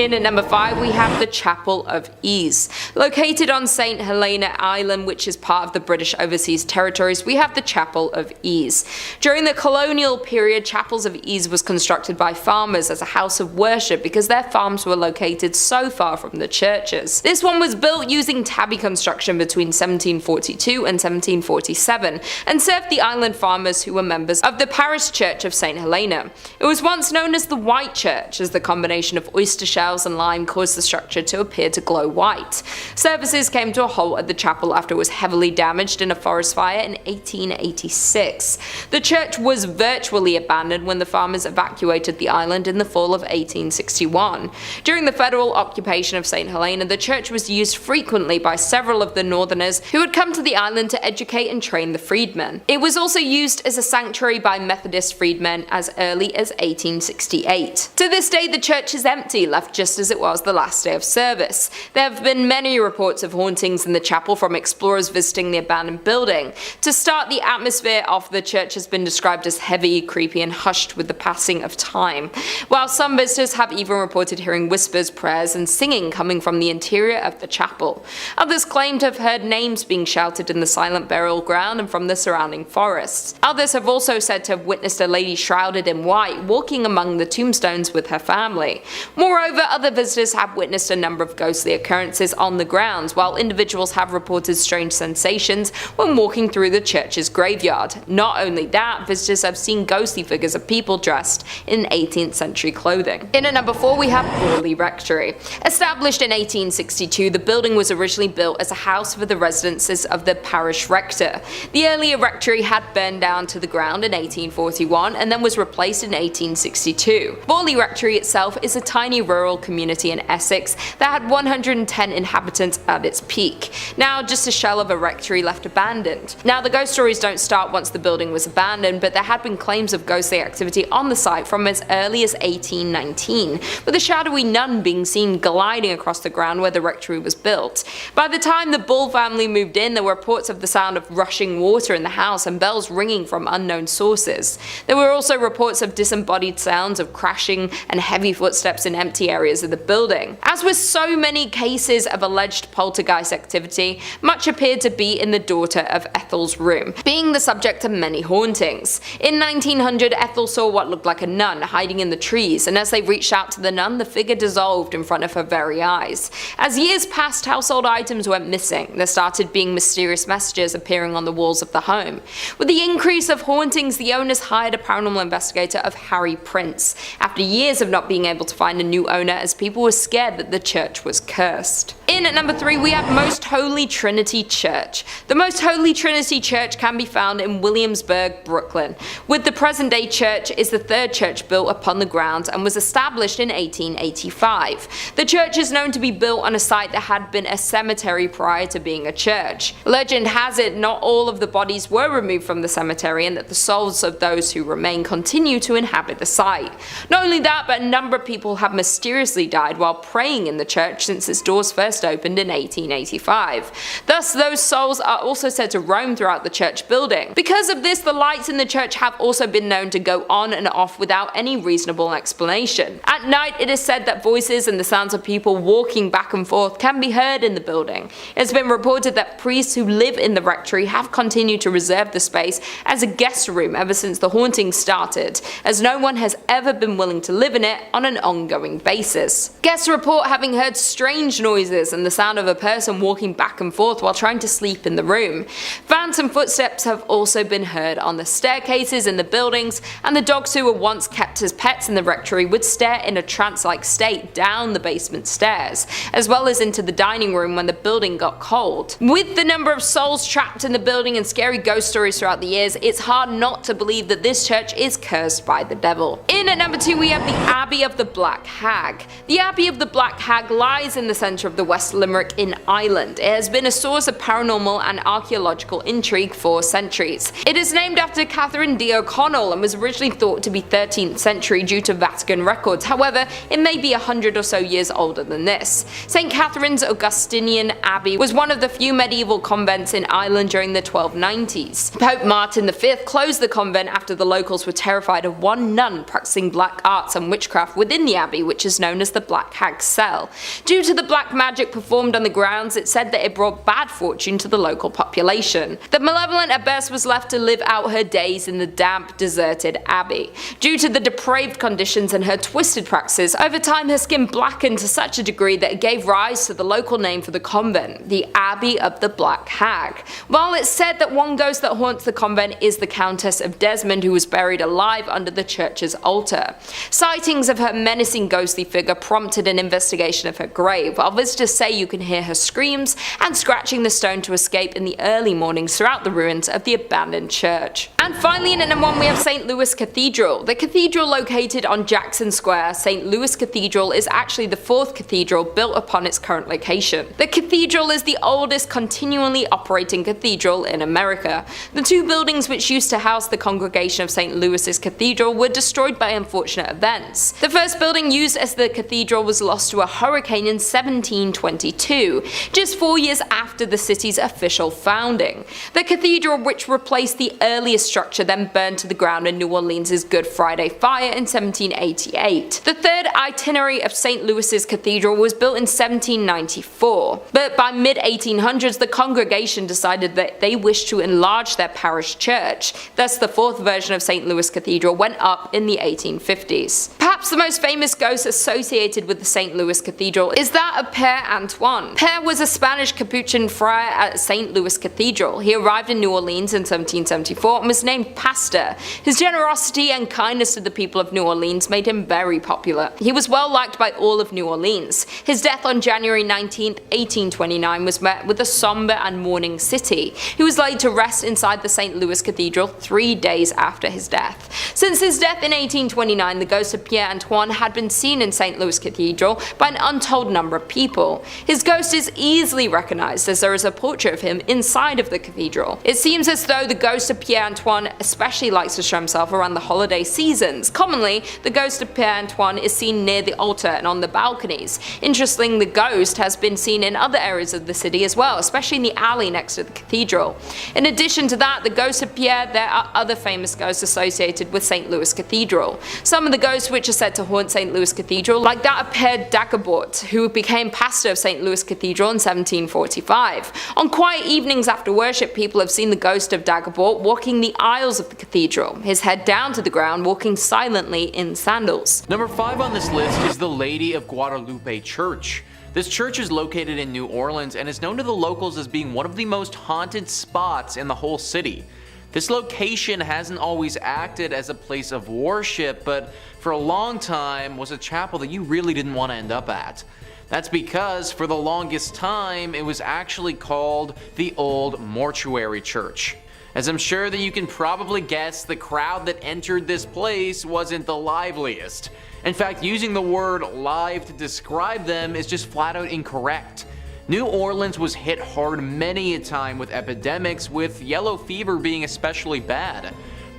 In at number 5 we have the Chapel of Ease. Located on St. Helena Island, which is part of the British Overseas Territories, we have the Chapel of Ease. During the colonial period, Chapels of Ease was constructed by farmers as a house of worship because their farms were located so far from the churches. This one was built using tabby construction between 1742 and 1747 and served the island farmers who were members of the parish church of St. Helena. It was once known as the White Church, as the combination of oyster shells and lime caused the structure to appear to glow white. Services came to a halt at the chapel after it was heavily damaged in a forest fire in 1886. The church was virtually abandoned when the farmers evacuated the island in the fall of 1861. During the federal occupation of St. Helena, the church was used frequently by several of the northerners who had come to the island to educate and train the freedmen. It was also used as a sanctuary by Methodist freedmen as early as 1868. To this day, the church is empty, left just as it was the last day of service. There have been many reports of hauntings in the chapel from explorers visiting the abandoned building. To start, the atmosphere of the church has been described as heavy, creepy, and hushed with the passing of time, while some visitors have even reported hearing whispers, prayers, and singing coming from the interior of the chapel. Others claim to have heard names being shouted in the silent burial ground and from the surrounding forests. Others have also said to have witnessed a lady shrouded in white walking among the tombstones with her family. Moreover, other visitors have witnessed a number of ghostly occurrences on the grounds, while individuals have reported strange sensations when walking through the church's graveyard. Not only that, visitors have seen ghostly figures of people dressed in 18th century clothing. In at number 4 we have Borley Rectory. Established in 1862, the building was originally built as a house for the residences of the parish rector. The earlier rectory had burned down to the ground in 1841 and then was replaced in 1862. Borley Rectory itself is a tiny rural community in Essex that had 110 inhabitants at its peak. Now just a shell of a rectory left abandoned. Now the ghost stories don't start once the building was abandoned, but there had been claims of ghostly activity on the site from as early as 1819, with a shadowy nun being seen gliding across the ground where the rectory was built. By the time the Bull family moved in, there were reports of the sound of rushing water in the house and bells ringing from unknown sources. There were also reports of disembodied sounds of crashing and heavy footsteps in empty areas of the building. As with so many cases of alleged poltergeist activity, much appeared to be in the daughter of Ethel's room, being the subject of many hauntings. In 1900, Ethel saw what looked like a nun hiding in the trees, and as they reached out to the nun, the figure dissolved in front of her very eyes. As years passed, household items went missing. There started being mysterious messages appearing on the walls of the home. With the increase of hauntings, the owners hired a paranormal investigator of Harry Prince, after years of not being able to find a new owner as people were scared that the church was cursed. In at number 3 we have Most Holy Trinity Church. The Most Holy Trinity Church can be found in Williamsburg, Brooklyn. With the present day church is the third church built upon the grounds and was established in 1885. The church is known to be built on a site that had been a cemetery prior to being a church. Legend has it not all of the bodies were removed from the cemetery and that the souls of those who remain continue to inhabit the site. Not only that, but a number of people have mysteriously died while praying in the church since its doors first opened in 1885. Thus, those souls are also said to roam throughout the church building. Because of this, the lights in the church have also been known to go on and off without any reasonable explanation. At night, it is said that voices and the sounds of people walking back and forth can be heard in the building. It's been reported that priests who live in the rectory have continued to reserve the space as a guest room ever since the hauntings started, as no one has ever been willing to live in it on an ongoing basis. Guests report having heard strange noises and the sound of a person walking back and forth while trying to sleep in the room. Phantom footsteps have also been heard on the staircases in the buildings, and the dogs who were once kept as pets in the rectory would stare in a trance-like state down the basement stairs, as well as into the dining room when the building got cold. With the number of souls trapped in the building and scary ghost stories throughout the years, it's hard not to believe that this church is cursed by the devil. In at number 2 we have the Abbey of the Black Hag. The Abbey of the Black Hag lies in the centre of the West Limerick in Ireland. It has been a source of paranormal and archaeological intrigue for centuries. It is named after Catherine D. O'Connell and was originally thought to be 13th century due to Vatican records. However, it may be 100 or so years older than this. St. Catherine's Augustinian Abbey was one of the few medieval convents in Ireland during the 1290s. Pope Martin V closed the convent after the locals were terrified of one nun practicing black arts and witchcraft within the abbey, which is known known as the Black Hag's Cell. Due to the black magic performed on the grounds, it's said that it brought bad fortune to the local population. The malevolent abbess was left to live out her days in the damp, deserted abbey. Due to the depraved conditions and her twisted practices, over time her skin blackened to such a degree that it gave rise to the local name for the convent, the Abbey of the Black Hag. While it's said that one ghost that haunts the convent is the Countess of Desmond, who was buried alive under the church's altar. Sightings of her menacing ghostly figure prompted an investigation of her grave, while visitors say you can hear her screams and scratching the stone to escape in the early mornings throughout the ruins of the abandoned church. And finally, in at number 1 we have St. Louis Cathedral. The cathedral located on Jackson Square, St. Louis Cathedral is actually the 4th cathedral built upon its current location. The cathedral is the oldest continually operating cathedral in America. The 2 buildings which used to house the congregation of St. Louis's cathedral were destroyed by unfortunate events. The first building used as the cathedral was lost to a hurricane in 1722, just 4 years after the city's official founding. The cathedral, which replaced the earliest structure, then burned to the ground in New Orleans' Good Friday fire in 1788. The 3rd itinerary of St. Louis's cathedral was built in 1794, but by mid-1800s the congregation decided that they wished to enlarge their parish church. Thus the 4th version of St. Louis Cathedral went up in the 1850s. Perhaps the most famous ghost associated with the St. Louis Cathedral is that of Père Antoine. Père was a Spanish Capuchin friar at St. Louis Cathedral. He arrived in New Orleans in 1774 and was named pastor. His generosity and kindness to the people of New Orleans made him very popular. He was well liked by all of New Orleans. His death on January 19, 1829 was met with a somber and mourning city. He was laid to rest inside the St. Louis Cathedral 3 days after his death. Since his death in 1829, the ghost of Père Antoine had been seen in St. Louis Cathedral by an untold number of people. His ghost is easily recognized as there is a portrait of him inside of the cathedral. It seems as though the ghost of Père Antoine especially likes to show himself around the holiday seasons. Commonly, the ghost of Père Antoine is seen near the altar and on the balconies. Interestingly, the ghost has been seen in other areas of the city as well, especially in the alley next to the cathedral. In addition to that, the ghost of Pierre, there are other famous ghosts associated with St. Louis Cathedral. Some of the ghosts which are said to haunt St. Louis Cathedral, like that of Père Dagobert, who became pastor of St. Louis Cathedral in 1745. On quiet evenings after worship, people have seen the ghost of Dagobert walking the aisles of the cathedral, his head down to the ground, walking silently in sandals. Number 5 on this list is the Lady of Guadalupe Church. This church is located in New Orleans and is known to the locals as being one of the most haunted spots in the whole city. This location hasn't always acted as a place of worship, but for a long time was a chapel that you really didn't want to end up at. That's because for the longest time it was actually called the Old Mortuary Church. As I'm sure that you can probably guess, the crowd that entered this place wasn't the liveliest. In fact, using the word live to describe them is just flat out incorrect. New Orleans was hit hard many a time with epidemics, with yellow fever being especially bad.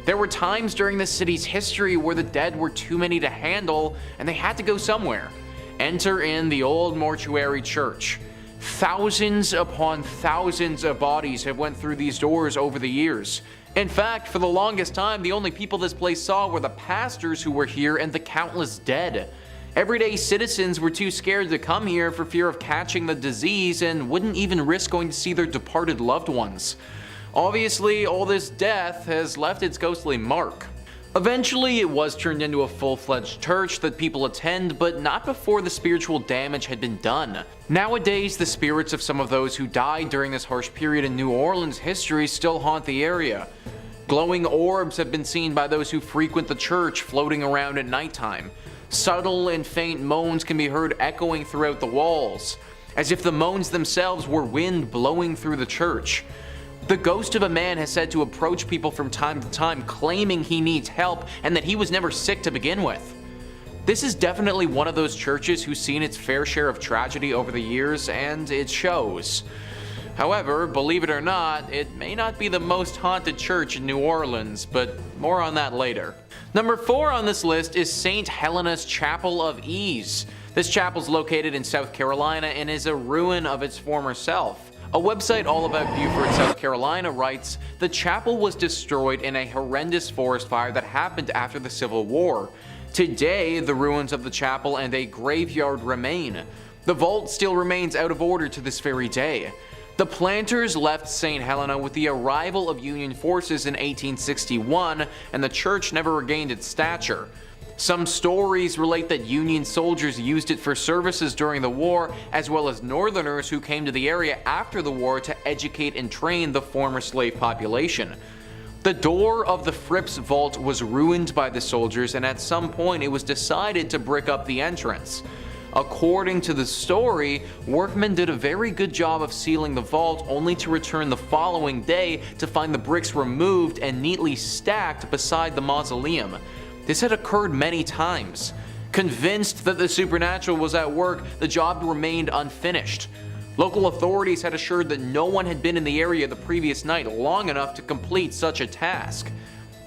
There were times during the city's history where the dead were too many to handle and they had to go somewhere. Enter in the Old Mortuary Church. Thousands upon thousands of bodies have went through these doors over the years. In fact, for the longest time, the only people this place saw were the pastors who were here and the countless dead. Everyday citizens were too scared to come here for fear of catching the disease and wouldn't even risk going to see their departed loved ones. Obviously, all this death has left its ghostly mark. Eventually, it was turned into a full-fledged church that people attend, but not before the spiritual damage had been done. Nowadays, the spirits of some of those who died during this harsh period in New Orleans history still haunt the area. Glowing orbs have been seen by those who frequent the church floating around at nighttime. Subtle and faint moans can be heard echoing throughout the walls, as if the moans themselves were wind blowing through the church. The ghost of a man has said to approach people from time to time claiming he needs help and that he was never sick to begin with. This is definitely one of those churches who's seen its fair share of tragedy over the years, and it shows. However, believe it or not, it may not be the most haunted church in New Orleans, but more on that later. Number 4 on this list is St. Helena's Chapel of Ease. This chapel is located in South Carolina and is a ruin of its former self. A website all about Beaufort, South Carolina writes, "The chapel was destroyed in a horrendous forest fire that happened after the Civil War. Today, the ruins of the chapel and a graveyard remain. The vault still remains out of order to this very day. The planters left St. Helena with the arrival of Union forces in 1861, and the church never regained its stature. Some stories relate that Union soldiers used it for services during the war, as well as Northerners who came to the area after the war to educate and train the former slave population. The door of the Fripp's vault was ruined by the soldiers, and at some point it was decided to brick up the entrance. According to the story, workmen did a very good job of sealing the vault, only to return the following day to find the bricks removed and neatly stacked beside the mausoleum. This had occurred many times. Convinced that the supernatural was at work, the job remained unfinished. Local authorities had assured that no one had been in the area the previous night long enough to complete such a task.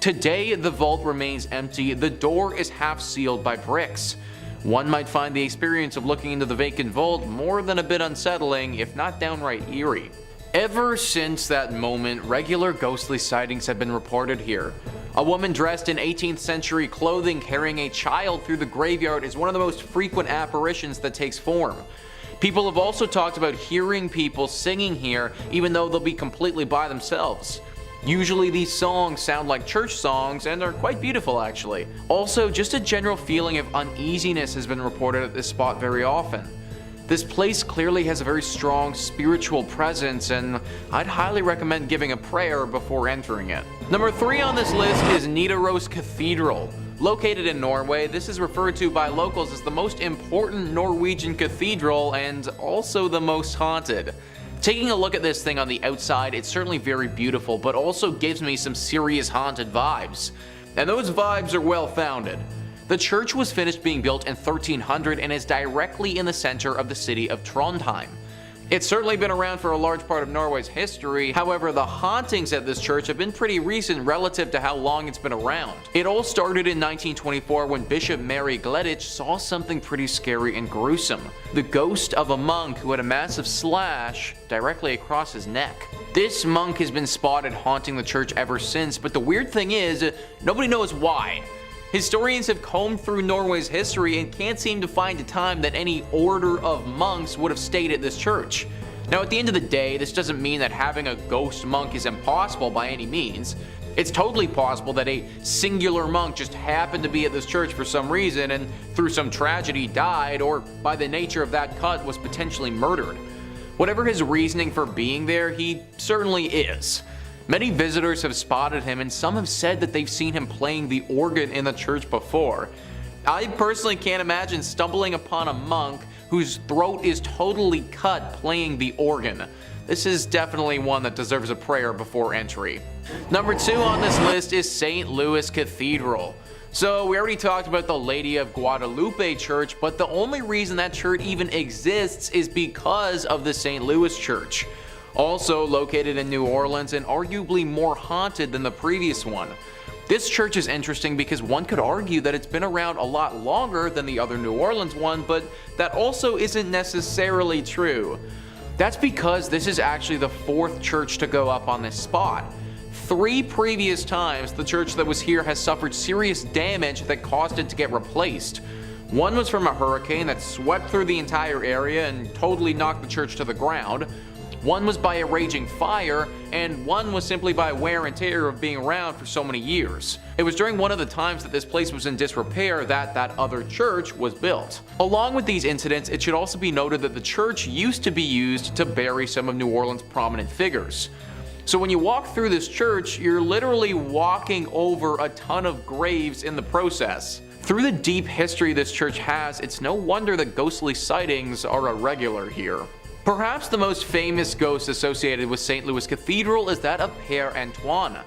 Today, the vault remains empty. The door is half sealed by bricks. One might find the experience of looking into the vacant vault more than a bit unsettling, if not downright eerie. Ever since that moment, regular ghostly sightings have been reported here. A woman dressed in 18th century clothing carrying a child through the graveyard is one of the most frequent apparitions that takes form. People have also talked about hearing people singing here even though they'll be completely by themselves. Usually these songs sound like church songs and are quite beautiful actually. Also, just a general feeling of uneasiness has been reported at this spot very often. This place clearly has a very strong spiritual presence, and I'd highly recommend giving a prayer before entering it. Number 3 on this list is Nidaros Cathedral. Located in Norway, this is referred to by locals as the most important Norwegian cathedral and also the most haunted. Taking a look at this thing on the outside, it's certainly very beautiful, but also gives me some serious haunted vibes. And those vibes are well founded. The church was finished being built in 1300 and is directly in the center of the city of Trondheim. It's certainly been around for a large part of Norway's history, however the hauntings at this church have been pretty recent relative to how long it's been around. It all started in 1924 when Bishop Mary Gleditsch saw something pretty scary and gruesome. The ghost of a monk who had a massive slash directly across his neck. This monk has been spotted haunting the church ever since, but the weird thing is, nobody knows why. Historians have combed through Norway's history and can't seem to find a time that any order of monks would have stayed at this church. Now at the end of the day, this doesn't mean that having a ghost monk is impossible by any means. It's totally possible that a singular monk just happened to be at this church for some reason and through some tragedy died, or by the nature of that cut was potentially murdered. Whatever his reasoning for being there, he certainly is. Many visitors have spotted him, and some have said that they've seen him playing the organ in the church before. I personally can't imagine stumbling upon a monk whose throat is totally cut playing the organ. This is definitely one that deserves a prayer before entry. Number 2 on this list is St. Louis Cathedral. So we already talked about the Lady of Guadalupe Church, but the only reason that church even exists is because of the St. Louis Church. Also located in New Orleans and arguably more haunted than the previous one. This church is interesting because one could argue that it's been around a lot longer than the other New Orleans one, but that also isn't necessarily true. That's because this is actually the 4th church to go up on this spot. 3 previous times the church that was here has suffered serious damage that caused it to get replaced. One was from a hurricane that swept through the entire area and totally knocked the church to the ground. One was by a raging fire, and one was simply by wear and tear of being around for so many years. It was during one of the times that this place was in disrepair that other church was built. Along with these incidents, it should also be noted that the church used to be used to bury some of New Orleans' prominent figures. So when you walk through this church, you're literally walking over a ton of graves in the process. Through the deep history this church has, it's no wonder that ghostly sightings are a regular here. Perhaps the most famous ghost associated with St. Louis Cathedral is that of Père Antoine.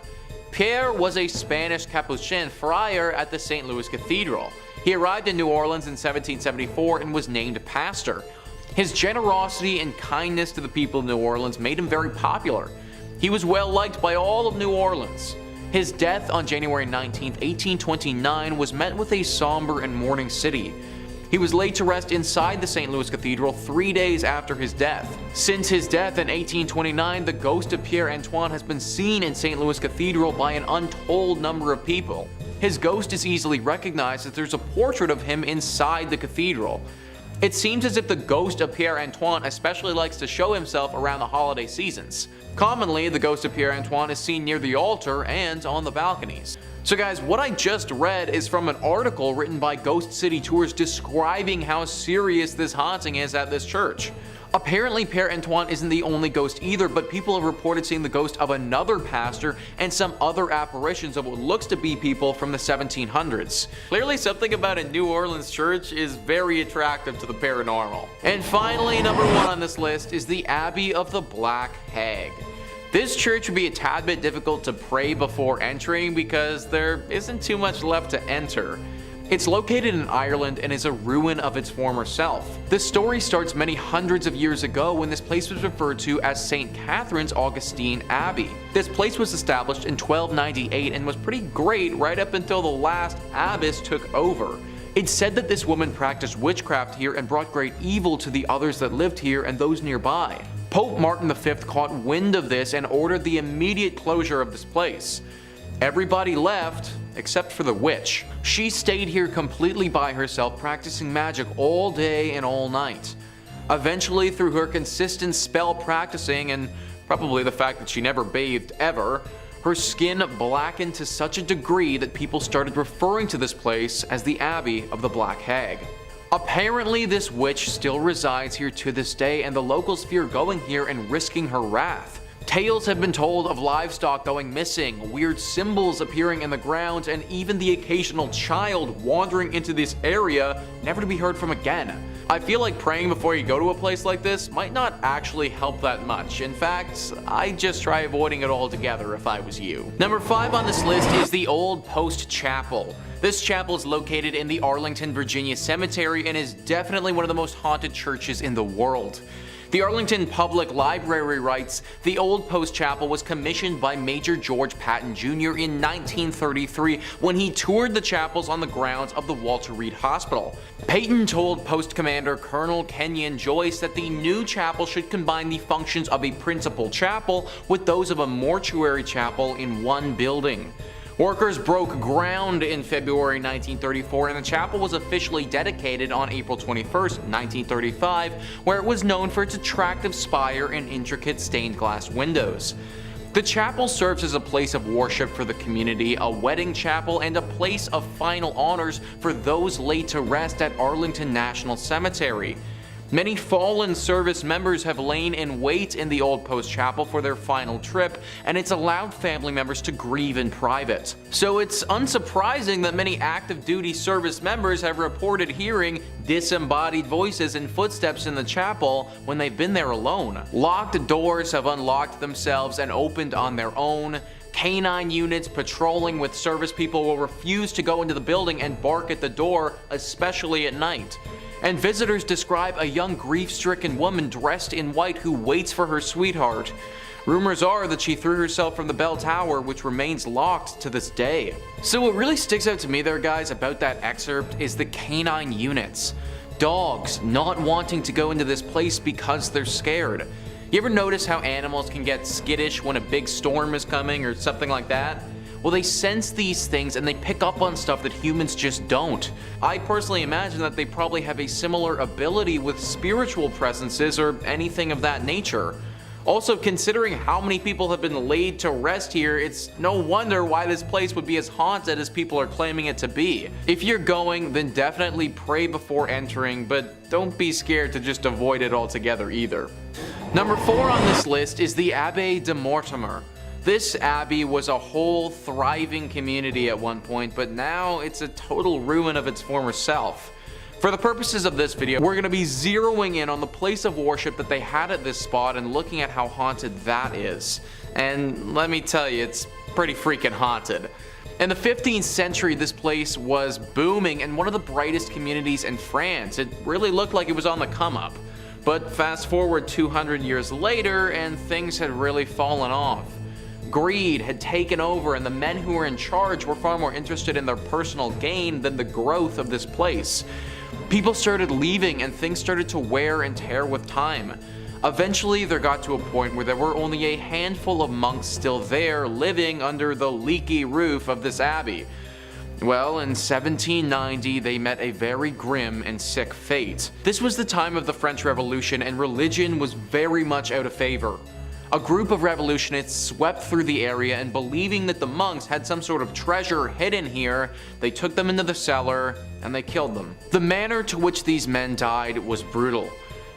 Pierre was a Spanish Capuchin friar at the St. Louis Cathedral. He arrived in New Orleans in 1774 and was named pastor. His generosity and kindness to the people of New Orleans made him very popular. He was well liked by all of New Orleans. His death on January 19, 1829 was met with a somber and mourning city. He was laid to rest inside the St. Louis Cathedral 3 days after his death. Since his death in 1829, the ghost of Père Antoine has been seen in St. Louis Cathedral by an untold number of people. his ghost is easily recognized as there's a portrait of him inside the cathedral. It seems as if the ghost of Pierre Antoine especially likes to show himself around the holiday seasons. Commonly, the ghost of Pierre Antoine is seen near the altar and on the balconies. So guys, what I just read is from an article written by Ghost City Tours describing how serious this haunting is at this church. Apparently Pierre Antoine isn't the only ghost either, but people have reported seeing the ghost of another pastor and some other apparitions of what looks to be people from the 1700s. Clearly something about a New Orleans church is very attractive to the paranormal. And finally, number 1 on this list is the Abbey of the Black Hag. This church would be a tad bit difficult to pray before entering because there isn't too much left to enter. It's located in Ireland and is a ruin of its former self. This story starts many hundreds of years ago when this place was referred to as St. Catherine's Augustine Abbey. This place was established in 1298 and was pretty great right up until the last abbess took over. It's said that this woman practiced witchcraft here and brought great evil to the others that lived here and those nearby. Pope Martin V caught wind of this and ordered the immediate closure of this place. Everybody left, except for the witch. She stayed here completely by herself, practicing magic all day and all night. Eventually, through her consistent spell practicing and probably the fact that she never bathed ever, her skin blackened to such a degree that people started referring to this place as the Abbey of the Black Hag. Apparently, this witch still resides here to this day, and the locals fear going here and risking her wrath. Tales have been told of livestock going missing, weird symbols appearing in the ground, and even the occasional child wandering into this area, never to be heard from again. I feel like praying before you go to a place like this might not actually help that much. In fact, I'd just try avoiding it altogether if I was you. Number 5 on this list is the Old Post Chapel. This chapel is located in the Arlington, Virginia cemetery and is definitely one of the most haunted churches in the world. The Arlington Public Library writes, the Old Post Chapel was commissioned by Major George Patton Jr. in 1933 when he toured the chapels on the grounds of the Walter Reed Hospital. Patton told Post Commander Colonel Kenyon Joyce that the new chapel should combine the functions of a principal chapel with those of a mortuary chapel in one building. Workers broke ground in February 1934 and the chapel was officially dedicated on April 21, 1935, where it was known for its attractive spire and intricate stained glass windows. The chapel serves as a place of worship for the community, a wedding chapel, and a place of final honors for those laid to rest at Arlington National Cemetery. Many fallen service members have lain in wait in the Old Post Chapel for their final trip, and it's allowed family members to grieve in private. So it's unsurprising that many active duty service members have reported hearing disembodied voices and footsteps in the chapel when they've been there alone. Locked doors have unlocked themselves and opened on their own. Canine units patrolling with service people will refuse to go into the building and bark at the door, especially at night. And visitors describe a young grief-stricken woman dressed in white who waits for her sweetheart. Rumors are that she threw herself from the bell tower, which remains locked to this day. So what really sticks out to me there, guys, about that excerpt is the canine units. Dogs not wanting to go into this place because they're scared. You ever notice how animals can get skittish when a big storm is coming or something like that? Well, they sense these things and they pick up on stuff that humans just don't. I personally imagine that they probably have a similar ability with spiritual presences or anything of that nature. Also, considering how many people have been laid to rest here, it's no wonder why this place would be as haunted as people are claiming it to be. If you're going, then definitely pray before entering, but don't be scared to just avoid it altogether either. Number 4 on this list is the Abbaye de Mortemer. This abbey was a whole thriving community at one point, but now it's a total ruin of its former self. For the purposes of this video, we're going to be zeroing in on the place of worship that they had at this spot and looking at how haunted that is. And let me tell you, it's pretty freaking haunted. In the 15th century, this place was booming and one of the brightest communities in France. It really looked like it was on the come up. But fast forward 200 years later and things had really fallen off. Greed had taken over and the men who were in charge were far more interested in their personal gain than the growth of this place. People started leaving and things started to wear and tear with time. Eventually there got to a point where there were only a handful of monks still there living under the leaky roof of this abbey. Well, in 1790, they met a very grim and sick fate. This was the time of the French Revolution, and religion was very much out of favor. A group of revolutionists swept through the area, and believing that the monks had some sort of treasure hidden here, they took them into the cellar and they killed them. The manner to which these men died was brutal.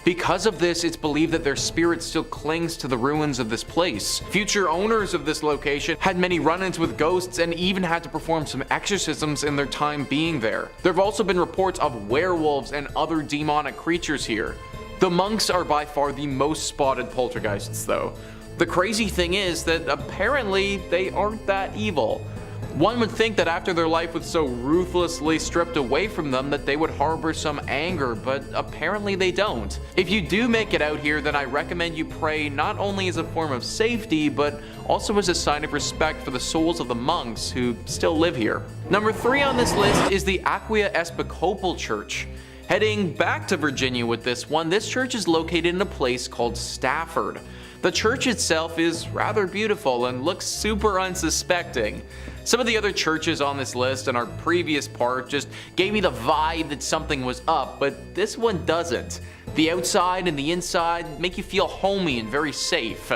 Because of this, it's believed that their spirit still clings to the ruins of this place. Future owners of this location had many run-ins with ghosts and even had to perform some exorcisms in their time being there. There have also been reports of werewolves and other demonic creatures here. The monks are by far the most spotted poltergeists though. The crazy thing is that apparently they aren't that evil. One would think that after their life was so ruthlessly stripped away from them that they would harbor some anger, but apparently they don't. If you do make it out here, then I recommend you pray not only as a form of safety, but also as a sign of respect for the souls of the monks who still live here. Number 3 on this list is the Episcopal Church. Heading back to Virginia with this one, this church is located in a place called Stafford. The church itself is rather beautiful and looks super unsuspecting. Some of the other churches on this list in our previous part just gave me the vibe that something was up, but this one doesn't. The outside and the inside make you feel homey and very safe.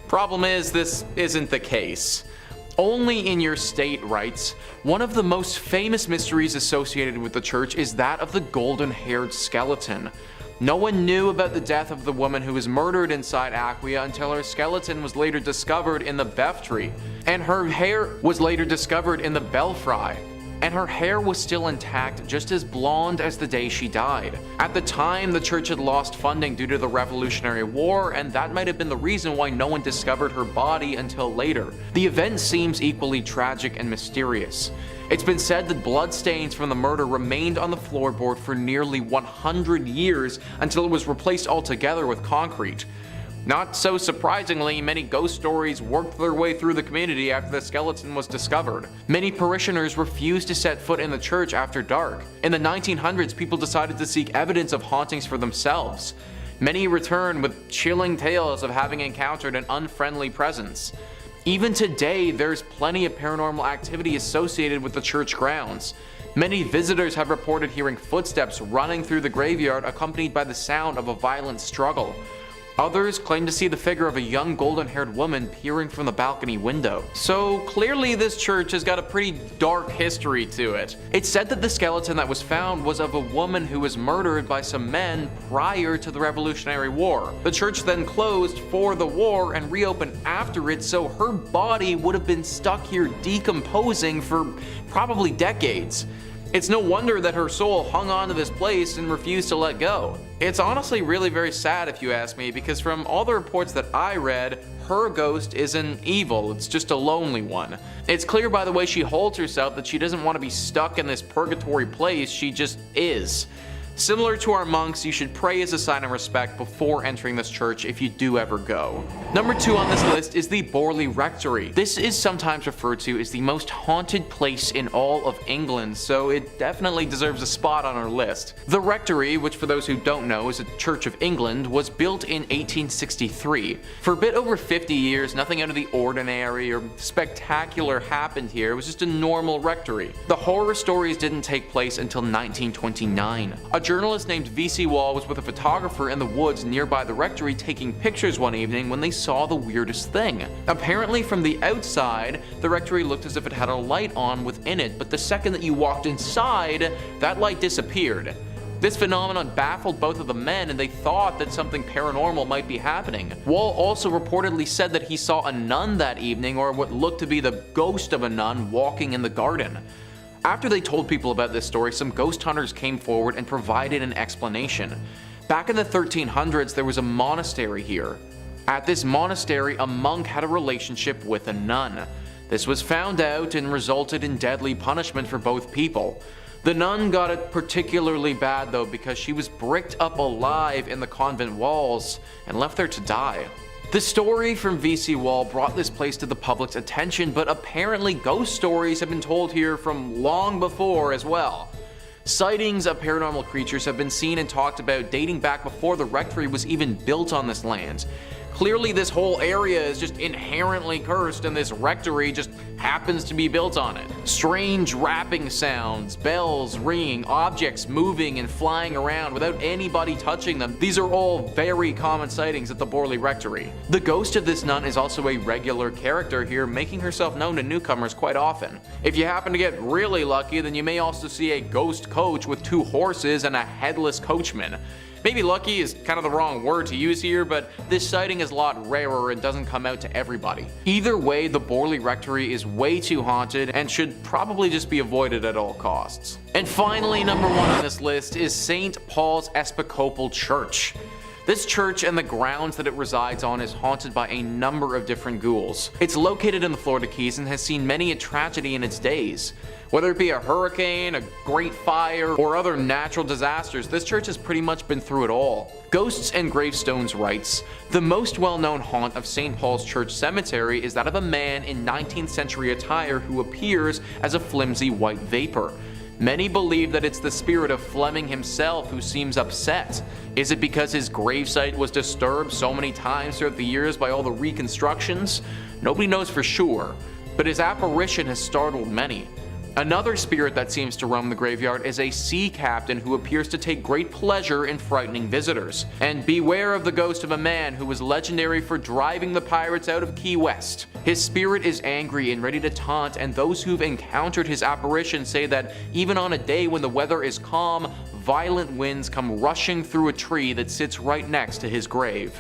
Problem is, this isn't the case. Only in your state writes, one of the most famous mysteries associated with the church is that of the golden-haired skeleton. No one knew about the death of the woman who was murdered inside Aquia until her skeleton was later discovered in the Rectory, and her hair was later discovered in the belfry. And her hair was still intact, just as blonde as the day she died. At the time, the church had lost funding due to the Revolutionary War, and that might have been the reason why no one discovered her body until later. The event seems equally tragic and mysterious. It's been said that bloodstains from the murder remained on the floorboard for nearly 100 years until it was replaced altogether with concrete. Not so surprisingly, many ghost stories worked their way through the community after the skeleton was discovered. Many parishioners refused to set foot in the church after dark. In the 1900s, people decided to seek evidence of hauntings for themselves. Many returned with chilling tales of having encountered an unfriendly presence. Even today, there's plenty of paranormal activity associated with the church grounds. Many visitors have reported hearing footsteps running through the graveyard accompanied by the sound of a violent struggle. Others claim to see the figure of a young golden-haired woman peering from the balcony window. So clearly this church has got a pretty dark history to it. It's said that the skeleton that was found was of a woman who was murdered by some men prior to the Revolutionary War. The church then closed for the war and reopened after it, so her body would have been stuck here decomposing for probably decades. It's no wonder that her soul hung on to this place and refused to let go. It's honestly really very sad if you ask me, because from all the reports that I read, her ghost isn't evil, it's just a lonely one. It's clear by the way she holds herself that she doesn't want to be stuck in this purgatory place, she just is. Similar to our monks, you should pray as a sign of respect before entering this church if you do ever go. Number 2 on this list is the Borley Rectory. This is sometimes referred to as the most haunted place in all of England, so it definitely deserves a spot on our list. The Rectory, which for those who don't know is a Church of England, was built in 1863. For a bit over 50 years, nothing out of the ordinary or spectacular happened here. It was just a normal rectory. The horror stories didn't take place until 1929. A journalist named V.C. Wall was with a photographer in the woods nearby the rectory taking pictures one evening when they saw the weirdest thing. Apparently from the outside, the rectory looked as if it had a light on within it, but the second that you walked inside, that light disappeared. This phenomenon baffled both of the men, and they thought that something paranormal might be happening. Wall also reportedly said that he saw a nun that evening, or what looked to be the ghost of a nun, walking in the garden. After they told people about this story, some ghost hunters came forward and provided an explanation. Back in the 1300s, there was a monastery here. At this monastery, a monk had a relationship with a nun. This was found out and resulted in deadly punishment for both people. The nun got it particularly bad though, because she was bricked up alive in the convent walls and left there to die. The story from V.C. Wall brought this place to the public's attention, but apparently ghost stories have been told here from long before as well. Sightings of paranormal creatures have been seen and talked about dating back before the rectory was even built on this land. Clearly this whole area is just inherently cursed and this rectory just happens to be built on it. Strange rapping sounds, bells ringing, objects moving and flying around without anybody touching them. These are all very common sightings at the Borley Rectory. The ghost of this nun is also a regular character here, making herself known to newcomers quite often. If you happen to get really lucky, then you may also see a ghost coach with 2 horses and a headless coachman. Maybe lucky is kind of the wrong word to use here, but this sighting is a lot rarer and doesn't come out to everybody. Either way, the Borley Rectory is way too haunted and should probably just be avoided at all costs. And finally, number 1 on this list is St. Paul's Episcopal Church. This church and the grounds that it resides on is haunted by a number of different ghouls. It's located in the Florida Keys and has seen many a tragedy in its days. Whether it be a hurricane, a great fire, or other natural disasters, this church has pretty much been through it all. Ghosts and Gravestones writes, "The most well-known haunt of St. Paul's Church Cemetery is that of a man in 19th century attire who appears as a flimsy white vapor. Many believe that it's the spirit of Fleming himself who seems upset. Is it because his gravesite was disturbed so many times throughout the years by all the reconstructions? Nobody knows for sure, but his apparition has startled many. Another spirit that seems to roam the graveyard is a sea captain who appears to take great pleasure in frightening visitors. And beware of the ghost of a man who was legendary for driving the pirates out of Key West. His spirit is angry and ready to taunt, and those who've encountered his apparition say that even on a day when the weather is calm, violent winds come rushing through a tree that sits right next to his grave."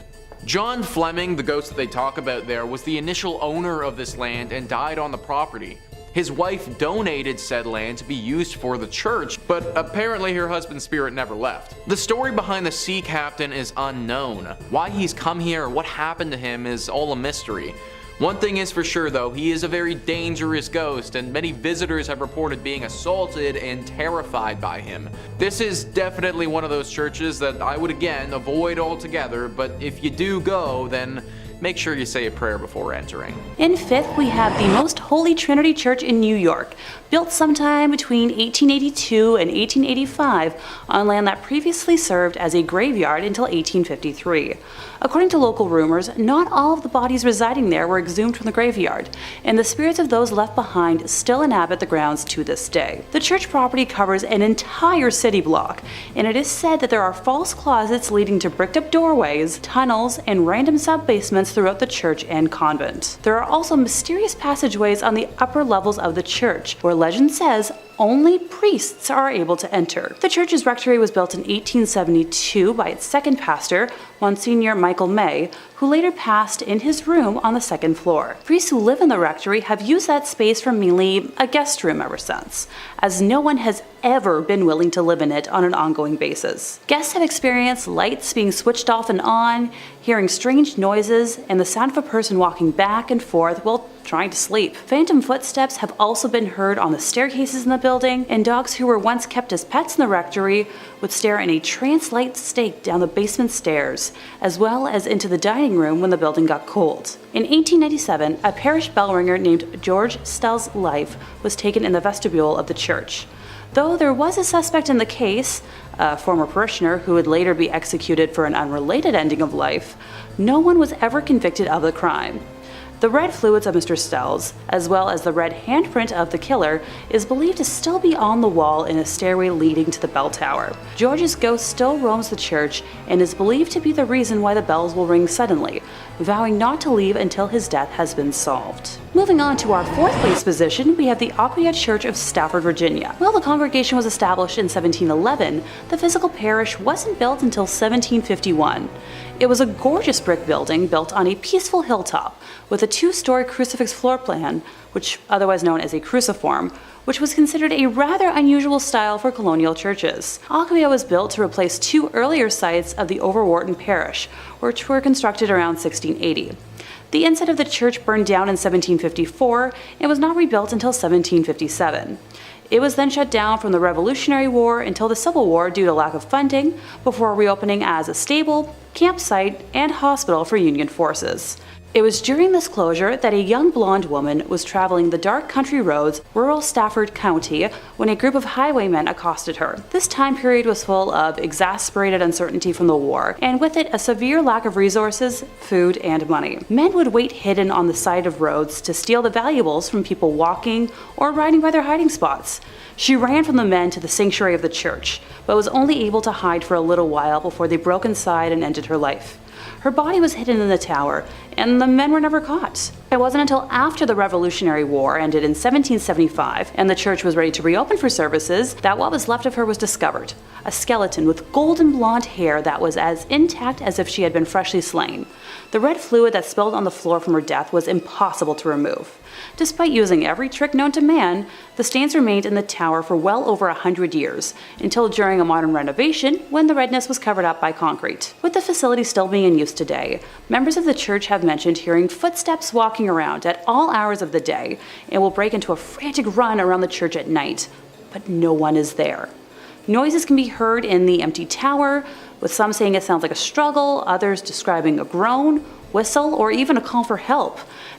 John Fleming, the ghost that they talk about there, was the initial owner of this land and died on the property. His wife donated said land to be used for the church, but apparently her husband's spirit never left. The story behind the sea captain is unknown. Why he's come here or what happened to him is all a mystery. One thing is for sure though, he is a very dangerous ghost, and many visitors have reported being assaulted and terrified by him. This is definitely one of those churches that I would again avoid altogether, but if you do go, then make sure you say a prayer before entering. In 5th, we have the Most Holy Trinity Church in New York, built sometime between 1882 and 1885 on land that previously served as a graveyard until 1853. According to local rumors, not all of the bodies residing there were exhumed from the graveyard, and the spirits of those left behind still inhabit the grounds to this day. The church property covers an entire city block, and it is said that there are false closets leading to bricked up doorways, tunnels, and random sub-basements throughout the church and convent. There are also mysterious passageways on the upper levels of the church, where legend says only priests are able to enter. The church's rectory was built in 1872 by its second pastor, Monsignor Michael May, who later passed in his room on the 2nd floor. Priests who live in the rectory have used that space for mainly a guest room ever since, as no one has ever been willing to live in it on an ongoing basis. Guests have experienced lights being switched off and on, hearing strange noises, and the sound of a person walking back and forth while trying to sleep. Phantom footsteps have also been heard on the staircases in the building, and dogs who were once kept as pets in the rectory would stare in a trance-like state down the basement stairs, as well as into the dining room when the building got cold. In 1897, a parish bell ringer named George Stell's life was taken in the vestibule of the church. Though there was a suspect in the case, a former parishioner who would later be executed for an unrelated ending of life, no one was ever convicted of the crime. The red fluids of Mr. Stell's, as well as the red handprint of the killer, is believed to still be on the wall in a stairway leading to the bell tower. George's ghost still roams the church and is believed to be the reason why the bells will ring suddenly, vowing not to leave until his death has been solved. Moving on to our 4th place position, we have the Aquia Church of Stafford, Virginia. While the congregation was established in 1711, the physical parish wasn't built until 1751. It was a gorgeous brick building built on a peaceful hilltop with a 2-story crucifix floor plan, which otherwise known as a cruciform, which was considered a rather unusual style for colonial churches. Aquia was built to replace 2 earlier sites of the Overwharton parish, which were constructed around 1680. The inside of the church burned down in 1754 and was not rebuilt until 1757. It was then shut down from the Revolutionary War until the Civil War due to lack of funding, before reopening as a stable, campsite, and hospital for Union forces. It was during this closure that a young blonde woman was traveling the dark country roads, rural Stafford County, when a group of highwaymen accosted her. This time period was full of exasperated uncertainty from the war, and with it a severe lack of resources, food, and money. Men would wait hidden on the side of roads to steal the valuables from people walking or riding by their hiding spots. She ran from the men to the sanctuary of the church, but was only able to hide for a little while before they broke inside and ended her life. Her body was hidden in the tower, and the men were never caught. It wasn't until after the Revolutionary War ended in 1775 and the church was ready to reopen for services that what was left of her was discovered. A skeleton with golden blonde hair that was as intact as if she had been freshly slain. The red fluid that spilled on the floor from her death was impossible to remove. Despite using every trick known to man, the stains remained in the tower for well over 100 years, until during a modern renovation when the redness was covered up by concrete. With the facility still being in use today, members of the church have mentioned hearing footsteps walking around at all hours of the day and will break into a frantic run around the church at night, but no one is there. Noises can be heard in the empty tower, with some saying it sounds like a struggle, others describing a groan, whistle, or even a call for help.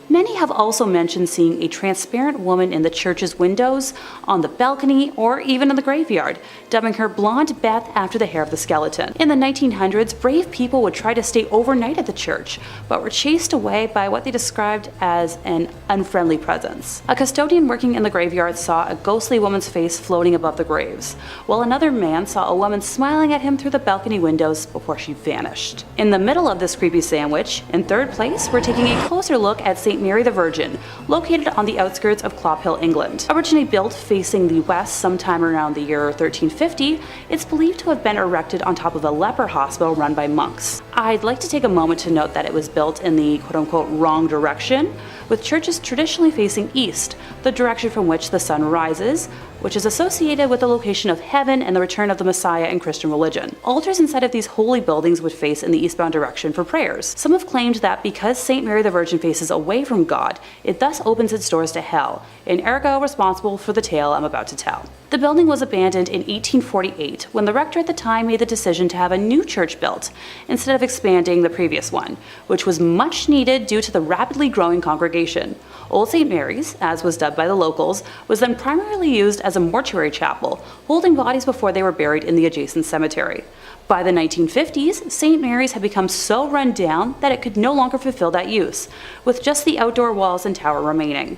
Many have also mentioned seeing a transparent woman in the church's windows, on the balcony, or even in the graveyard, dubbing her Blonde Beth after the hair of the skeleton. In the 1900s, brave people would try to stay overnight at the church, but were chased away by what they described as an unfriendly presence. A custodian working in the graveyard saw a ghostly woman's face floating above the graves, while another man saw a woman smiling at him through the balcony windows before she vanished. In the middle of this creepy sandwich, in third place, we're taking a closer look at St. Mary the Virgin, located on the outskirts of Clophill, England. Originally built facing the west sometime around the year 1350, it's believed to have been erected on top of a leper hospital run by monks. I'd like to take a moment to note that it was built in the quote-unquote wrong direction, with churches traditionally facing east, the direction from which the sun rises, which is associated with the location of heaven and the return of the Messiah in Christian religion. Altars inside of these holy buildings would face in the eastbound direction for prayers. Some have claimed that because St. Mary the Virgin faces away from God, it thus opens its doors to hell, and ergo responsible for the tale I'm about to tell. The building was abandoned in 1848 when the rector at the time made the decision to have a new church built, instead of expanding the previous one, which was much needed due to the rapidly growing congregation. Old St. Mary's, as was dubbed by the locals, was then primarily used as a mortuary chapel, holding bodies before they were buried in the adjacent cemetery. By the 1950s, St. Mary's had become so run down that it could no longer fulfill that use, with just the outdoor walls and tower remaining.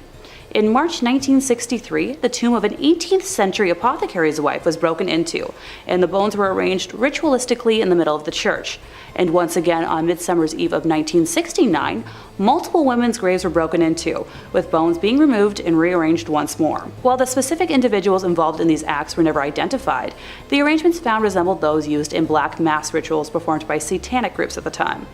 In March 1963, the tomb of an 18th century apothecary's wife was broken into, and the bones were arranged ritualistically in the middle of the church. And once again, on Midsummer's Eve of 1969, multiple women's graves were broken into, with bones being removed and rearranged once more. While the specific individuals involved in these acts were never identified, the arrangements found resembled those used in black mass rituals performed by satanic groups at the time.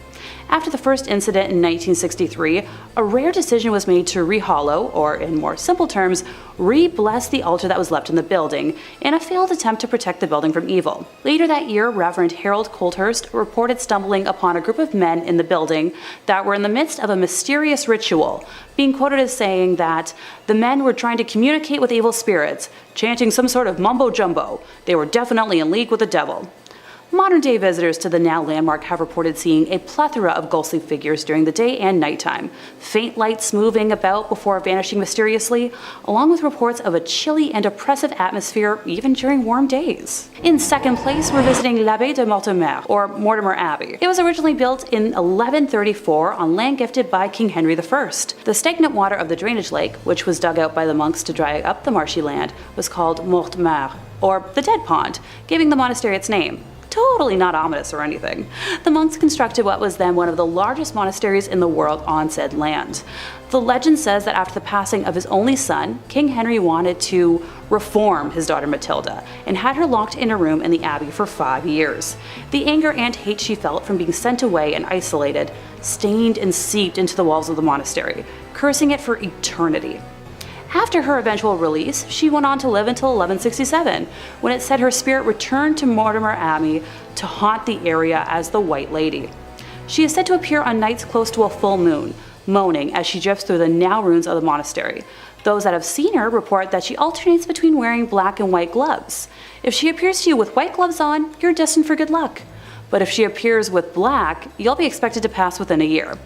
After the first incident in 1963, a rare decision was made to rehollow, or in more simple terms, re-bless the altar that was left in the building, in a failed attempt to protect the building from evil. Later that year, Reverend Harold Colthurst reported stumbling upon a group of men in the building that were in the midst of a mysterious ritual, being quoted as saying that the men were trying to communicate with evil spirits, chanting some sort of mumbo-jumbo. They were definitely in league with the devil. Modern-day visitors to the now landmark have reported seeing a plethora of ghostly figures during the day and nighttime, faint lights moving about before vanishing mysteriously, along with reports of a chilly and oppressive atmosphere even during warm days. In second place, we're visiting l'Abbaye de Mortemer, or Mortemer Abbey. It was originally built in 1134 on land gifted by King Henry I. The stagnant water of the drainage lake, which was dug out by the monks to dry up the marshy land, was called Mortemer, or the Dead Pond, giving the monastery its name. Totally not ominous or anything. The monks constructed what was then one of the largest monasteries in the world on said land. The legend says that after the passing of his only son, King Henry wanted to reform his daughter Matilda and had her locked in a room in the abbey for 5 years. The anger and hate she felt from being sent away and isolated stained and seeped into the walls of the monastery, cursing it for eternity. After her eventual release, she went on to live until 1167, when it said her spirit returned to Mortemer Abbey to haunt the area as the White Lady. She is said to appear on nights close to a full moon, moaning as she drifts through the now ruins of the monastery. Those that have seen her report that she alternates between wearing black and white gloves. If she appears to you with white gloves on, you're destined for good luck. But if she appears with black, you'll be expected to pass within a year.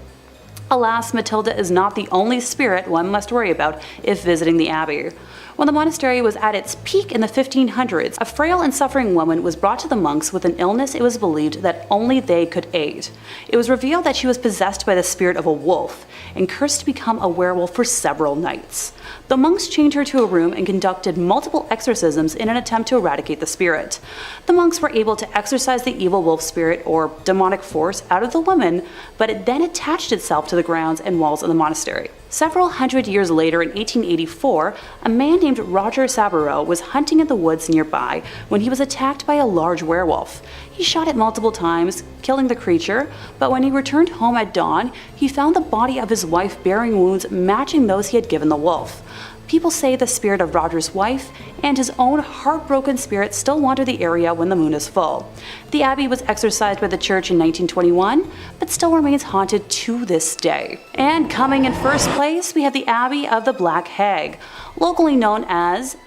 Alas, Matilda is not the only spirit one must worry about if visiting the abbey. When the monastery was at its peak in the 1500s, a frail and suffering woman was brought to the monks with an illness it was believed that only they could aid. It was revealed that she was possessed by the spirit of a wolf and cursed to become a werewolf for several nights. The monks chained her to a room and conducted multiple exorcisms in an attempt to eradicate the spirit. The monks were able to exorcise the evil wolf spirit or demonic force out of the woman, but it then attached itself to the grounds and walls of the monastery. Several hundred years later, in 1884, a man named Roger Saboureau was hunting in the woods nearby when he was attacked by a large werewolf. He shot it multiple times, killing the creature, but when he returned home at dawn, he found the body of his wife bearing wounds matching those he had given the wolf. People say the spirit of Roger's wife and his own heartbroken spirit still wander the area when the moon is full. The abbey was exorcised by the church in 1921, but still remains haunted to this day. And coming in first place, we have the Abbey of the Black Hag, locally known as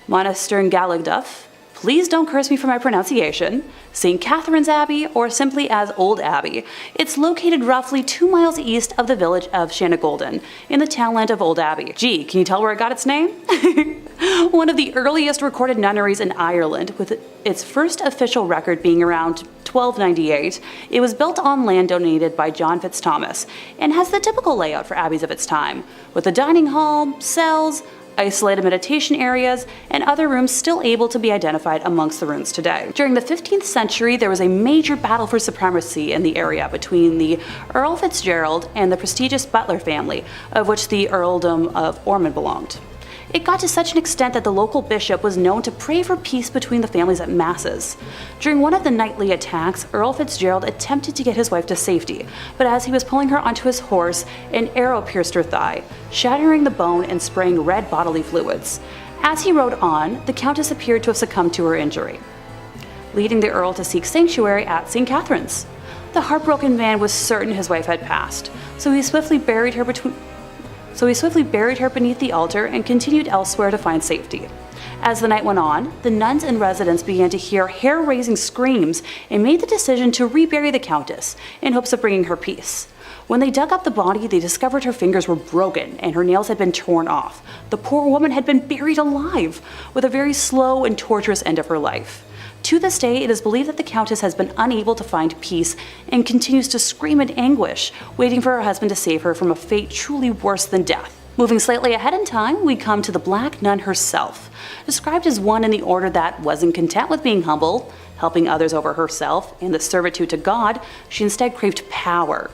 Monasterngalagduff. Please don't curse me for my pronunciation. St. Catherine's Abbey, or simply as Old Abbey. It's located roughly 2 miles east of the village of Shanagolden, in the townland of Old Abbey. Gee, can you tell where it got its name? One of the earliest recorded nunneries in Ireland, with its first official record being around 1298, it was built on land donated by John Fitzthomas, and has the typical layout for abbeys of its time, with a dining hall, cells, isolated meditation areas, and other rooms still able to be identified amongst the ruins today. During the 15th century, there was a major battle for supremacy in the area between the Earl Fitzgerald and the prestigious Butler family, of which the Earldom of Ormond belonged. It got to such an extent that the local bishop was known to pray for peace between the families at masses. During one of the nightly attacks, Earl Fitzgerald attempted to get his wife to safety, but as he was pulling her onto his horse, an arrow pierced her thigh, shattering the bone and spraying red bodily fluids. As he rode on, the Countess appeared to have succumbed to her injury, leading the Earl to seek sanctuary at St. Catherine's. The heartbroken man was certain his wife had passed, so he swiftly buried her beneath the altar and continued elsewhere to find safety. As the night went on, the nuns and residents began to hear hair-raising screams and made the decision to rebury the Countess in hopes of bringing her peace. When they dug up the body, they discovered her fingers were broken and her nails had been torn off. The poor woman had been buried alive, with a very slow and torturous end of her life. To this day, it is believed that the Countess has been unable to find peace and continues to scream in anguish, waiting for her husband to save her from a fate truly worse than death. Moving slightly ahead in time, we come to the Black Nun herself. Described as one in the order that wasn't content with being humble, helping others over herself, and the servitude to God, she instead craved power.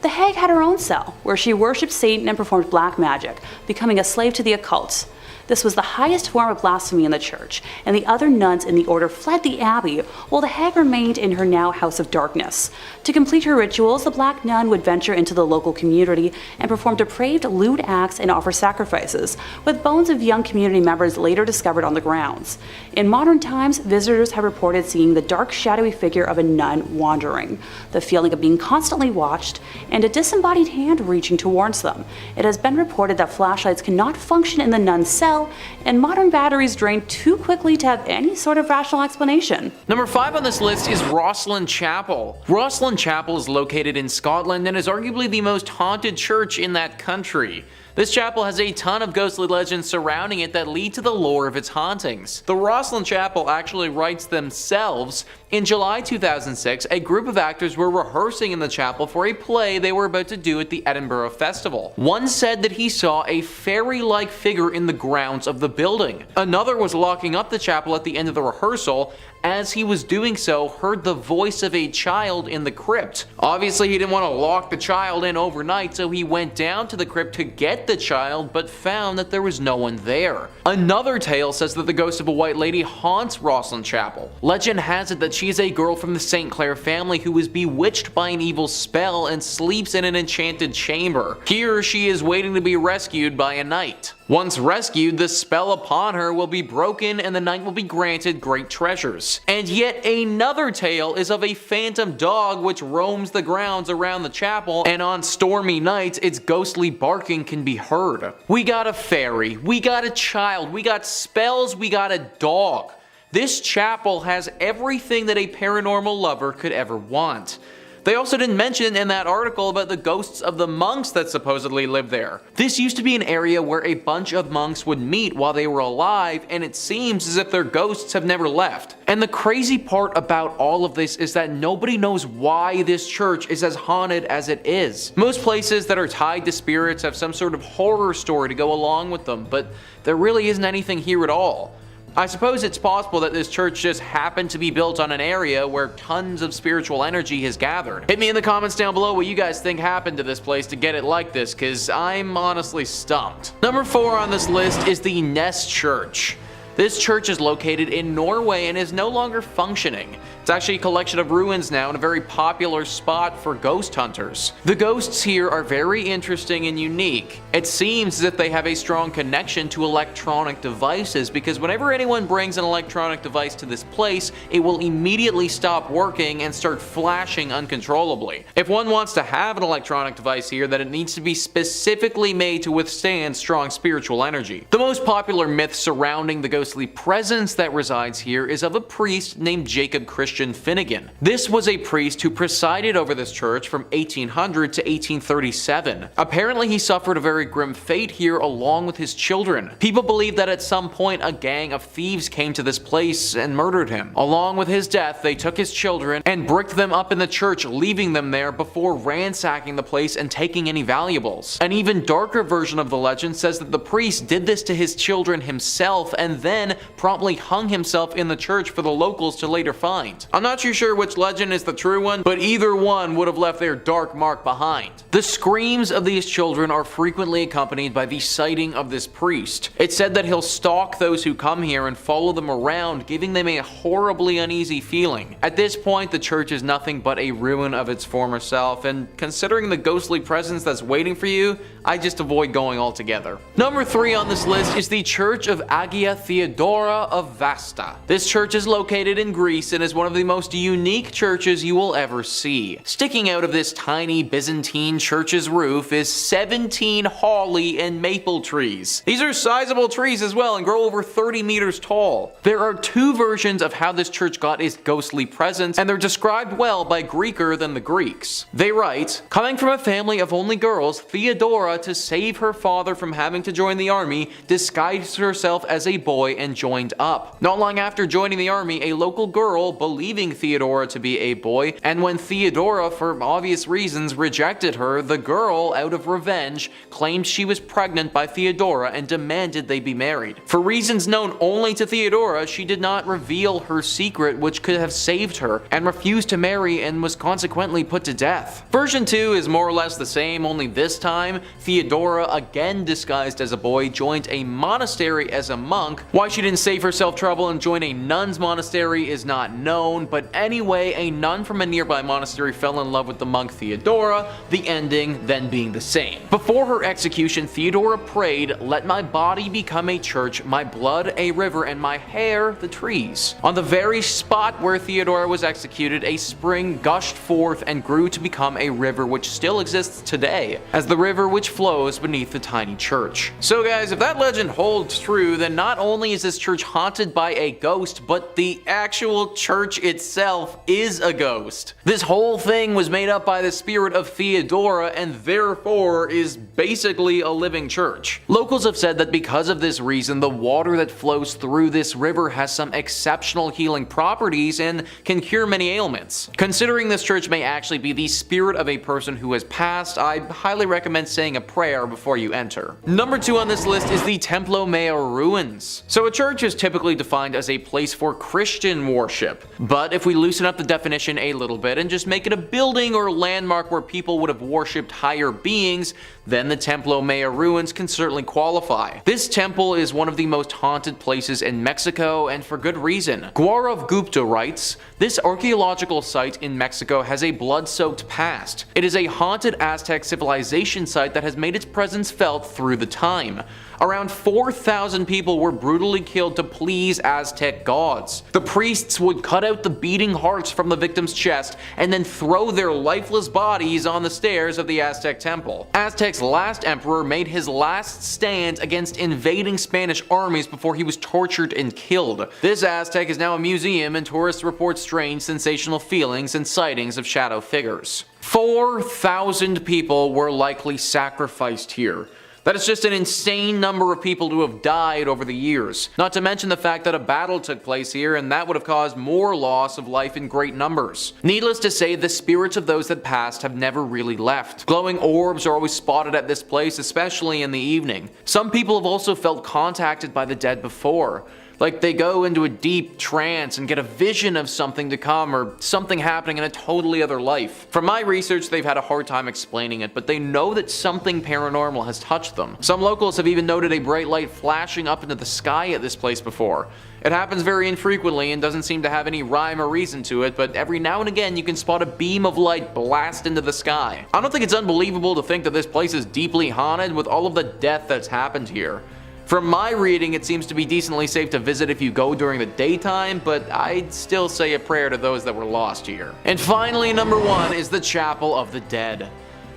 The hag had her own cell, where she worshipped Satan and performed black magic, becoming a slave to the occult. This was the highest form of blasphemy in the church, and the other nuns in the order fled the abbey, while the hag remained in her now house of darkness. To complete her rituals, the Black Nun would venture into the local community and perform depraved, lewd acts and offer sacrifices, with bones of young community members later discovered on the grounds. In modern times, visitors have reported seeing the dark, shadowy figure of a nun wandering, the feeling of being constantly watched, and a disembodied hand reaching towards them. It has been reported that flashlights cannot function in the nun's cell, and modern batteries drain too quickly to have any sort of rational explanation. Number 5 on this list is Rosslyn Chapel. Rosslyn Chapel is located in Scotland and is arguably the most haunted church in that country. This chapel has a ton of ghostly legends surrounding it that lead to the lore of its hauntings. The Rosslyn Chapel actually writes themselves. In July 2006, a group of actors were rehearsing in the chapel for a play they were about to do at the Edinburgh Festival. One said that he saw a fairy-like figure in the grounds of the building. Another was locking up the chapel at the end of the rehearsal. As he was doing so, heard the voice of a child in the crypt. Obviously, he didn't want to lock the child in overnight, so he went down to the crypt to get the child, but found that there was no one there. Another tale says that the ghost of a white lady haunts Rosslyn Chapel. Legend has it that she is a girl from the St. Clair family who was bewitched by an evil spell and sleeps in an enchanted chamber. Here, she is waiting to be rescued by a knight. Once rescued, the spell upon her will be broken and the knight will be granted great treasures. And yet another tale is of a phantom dog which roams the grounds around the chapel, and on stormy nights its ghostly barking can be heard. We got a fairy, we got a child, we got spells, we got a dog. This chapel has everything that a paranormal lover could ever want. They also didn't mention in that article about the ghosts of the monks that supposedly live there. This used to be an area where a bunch of monks would meet while they were alive, and it seems as if their ghosts have never left. And the crazy part about all of this is that nobody knows why this church is as haunted as it is. Most places that are tied to spirits have some sort of horror story to go along with them, but there really isn't anything here at all. I suppose it's possible that this church just happened to be built on an area where tons of spiritual energy has gathered. Hit me in the comments down below what you guys think happened to this place to get it like this, cause I'm honestly stumped. Number 4 on this list is the Ness Church. This church is located in Norway and is no longer functioning. It's actually a collection of ruins now and a very popular spot for ghost hunters. The ghosts here are very interesting and unique. It seems as if they have a strong connection to electronic devices, because whenever anyone brings an electronic device to this place, it will immediately stop working and start flashing uncontrollably. If one wants to have an electronic device here, then it needs to be specifically made to withstand strong spiritual energy. The most popular myth surrounding the ghostly presence that resides here is of a priest named Jacob Christian Finnegan. This was a priest who presided over this church from 1800 to 1837. Apparently he suffered a very grim fate here along with his children. People believe that at some point a gang of thieves came to this place and murdered him. Along with his death, they took his children and bricked them up in the church, leaving them there before ransacking the place and taking any valuables. An even darker version of the legend says that the priest did this to his children himself and then promptly hung himself in the church for the locals to later find. I'm not too sure which legend is the true one, but either one would have left their dark mark behind. The screams of these children are frequently accompanied by the sighting of this priest. It's said that he'll stalk those who come here and follow them around, giving them a horribly uneasy feeling. At this point, the church is nothing but a ruin of its former self, and considering the ghostly presence that's waiting for you, I just avoid going altogether. Number 3 on this list is the Church of Agia Theodora of Vasta. This church is located in Greece and is one of the most unique churches you will ever see. Sticking out of this tiny Byzantine church's roof is 17 holly and maple trees. These are sizable trees as well and grow over 30 meters tall. There are 2 versions of how this church got its ghostly presence, and they're described well by Greeker than the Greeks. They write, "Coming from a family of only girls, Theodora, to save her father from having to join the army, disguised herself as a boy and joined up. Not long after joining the army, a local girl, believing Theodora to be a boy, and when Theodora, for obvious reasons, rejected her, the girl, out of revenge, claimed she was pregnant by Theodora and demanded they be married. For reasons known only to Theodora, she did not reveal her secret, which could have saved her, and refused to marry and was consequently put to death." Version 2 is more or less the same, only this time, Theodora, again disguised as a boy, joined a monastery as a monk. Why she didn't save herself trouble and join a nun's monastery is not known, but anyway, a nun from a nearby monastery fell in love with the monk Theodora, the ending then being the same. Before her execution, Theodora prayed, "Let my body become a church, my blood a river, and my hair the trees." On the very spot where Theodora was executed, a spring gushed forth and grew to become a river which still exists today, as the river which flows beneath the tiny church. So guys, if that legend holds true, then not only is this church haunted by a ghost, but the actual church itself is a ghost. This whole thing was made up by the spirit of Theodora and therefore is basically a living church. Locals have said that because of this reason, the water that flows through this river has some exceptional healing properties and can cure many ailments. Considering this church may actually be the spirit of a person who has passed, I highly recommend saying a prayer before you enter. Number 2 on this list is the Templo ruins. So a church is typically defined as a place for Christian worship, but if we loosen up the definition a little bit and just make it a building or landmark where people would have worshipped higher beings, then the Templo ruins can certainly qualify. This temple is one of the most haunted places in Mexico, and for good reason. Gaurav Gupta writes, "This archaeological site in Mexico has a blood-soaked past. It is a haunted Aztec civilization site that has made its presence felt through the time. Around 4,000 people were brutally killed to please Aztec gods. The priests would cut out the beating hearts from the victim's chest and then throw their lifeless bodies on the stairs of the Aztec temple. Aztec's last emperor made his last stand against invading Spanish armies before he was tortured and killed. This Aztec is now a museum, and tourists report strange, sensational feelings and sightings of shadow figures. 4,000 people were likely sacrificed here. That is just an insane number of people to have died over the years. Not to mention the fact that a battle took place here, and that would have caused more loss of life in great numbers. Needless to say, the spirits of those that passed have never really left. Glowing orbs are always spotted at this place, especially in the evening. Some people have also felt contacted by the dead before. Like they go into a deep trance and get a vision of something to come or something happening in a totally other life. From my research, they've had a hard time explaining it, but they know that something paranormal has touched them. Some locals have even noted a bright light flashing up into the sky at this place before. It happens very infrequently and doesn't seem to have any rhyme or reason to it, but every now and again you can spot a beam of light blast into the sky. I don't think it's unbelievable to think that this place is deeply haunted with all of the death that's happened here. From my reading, it seems to be decently safe to visit if you go during the daytime, but I'd still say a prayer to those that were lost here. And finally, number 1 is the Chapel of the Dead.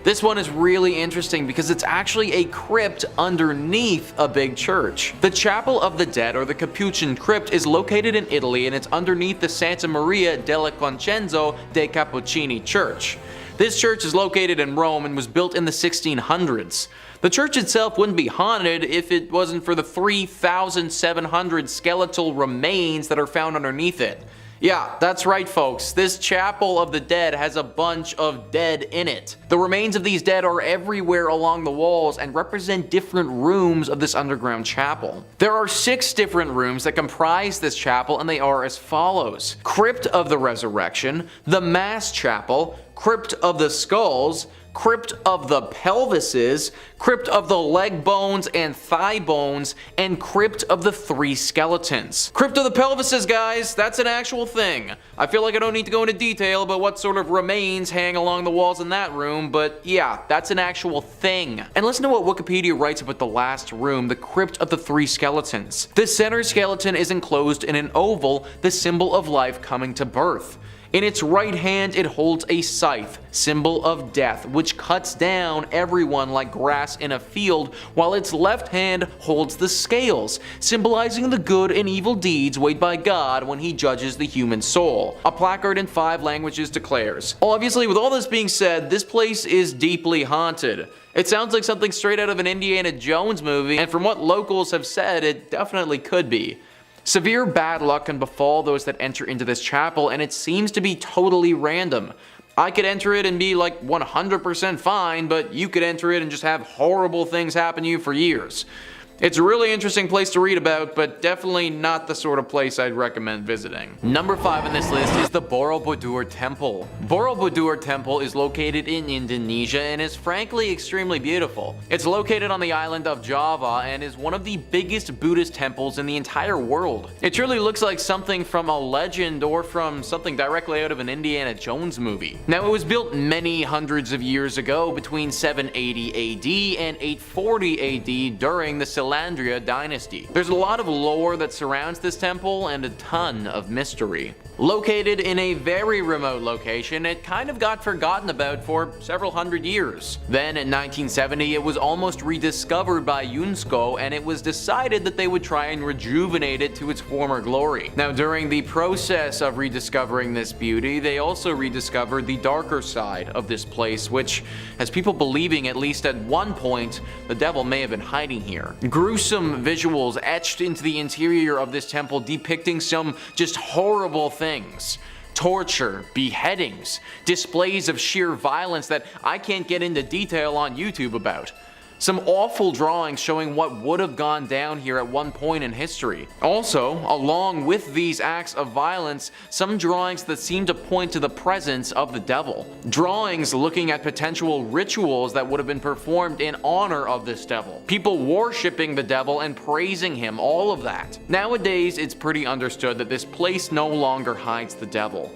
This one is really interesting because it's actually a crypt underneath a big church. The Chapel of the Dead, or the Capuchin Crypt, is located in Italy, and it's underneath the Santa Maria della Concenzo dei Cappuccini Church. This church is located in Rome and was built in the 1600s. The church itself wouldn't be haunted if it wasn't for the 3,700 skeletal remains that are found underneath it. Yeah, that's right folks, this Chapel of the Dead has a bunch of dead in it. The remains of these dead are everywhere along the walls and represent different rooms of this underground chapel. There are 6 different rooms that comprise this chapel, and they are as follows: Crypt of the Resurrection, the Mass Chapel, Crypt of the Skulls, Crypt of the Pelvises, Crypt of the Leg Bones and Thigh Bones, and Crypt of the 3 Skeletons. Crypt of the Pelvises, guys, that's an actual thing. I feel like I don't need to go into detail about what sort of remains hang along the walls in that room, but yeah, that's an actual thing. And listen to what Wikipedia writes about the last room, the Crypt of the 3 Skeletons. The center skeleton is enclosed in an oval, the symbol of life coming to birth. In its right hand, it holds a scythe, symbol of death, which cuts down everyone like grass in a field, while its left hand holds the scales, symbolizing the good and evil deeds weighed by God when he judges the human soul. A placard in 5 languages declares. Obviously, with all this being said, this place is deeply haunted. It sounds like something straight out of an Indiana Jones movie, and from what locals have said, it definitely could be. Severe bad luck can befall those that enter into this chapel, and it seems to be totally random. I could enter it and be like 100% fine, but you could enter it and just have horrible things happen to you for years. It's a really interesting place to read about, but definitely not the sort of place I'd recommend visiting. Number 5 on this list is the Borobudur Temple. Borobudur Temple is located in Indonesia and is frankly extremely beautiful. It's located on the island of Java and is one of the biggest Buddhist temples in the entire world. It truly looks like something from a legend or from something directly out of an Indiana Jones movie. Now, it was built many hundreds of years ago, between 780 AD and 840 AD during the Salandria dynasty. There's a lot of lore that surrounds this temple and a ton of mystery. Located in a very remote location, it kind of got forgotten about for several hundred years. Then in 1970, it was almost rediscovered by UNESCO, and it was decided that they would try and rejuvenate it to its former glory. Now, during the process of rediscovering this beauty, they also rediscovered the darker side of this place, which has people believing at least at one point the devil may have been hiding here. Gruesome visuals etched into the interior of this temple depicting some just horrible things. Torture, beheadings, displays of sheer violence that I can't get into detail on YouTube about. Some awful drawings showing what would have gone down here at one point in history. Also, along with these acts of violence, some drawings that seem to point to the presence of the devil. Drawings looking at potential rituals that would have been performed in honor of this devil. People worshipping the devil and praising him, all of that. Nowadays, it's pretty understood that this place no longer hides the devil.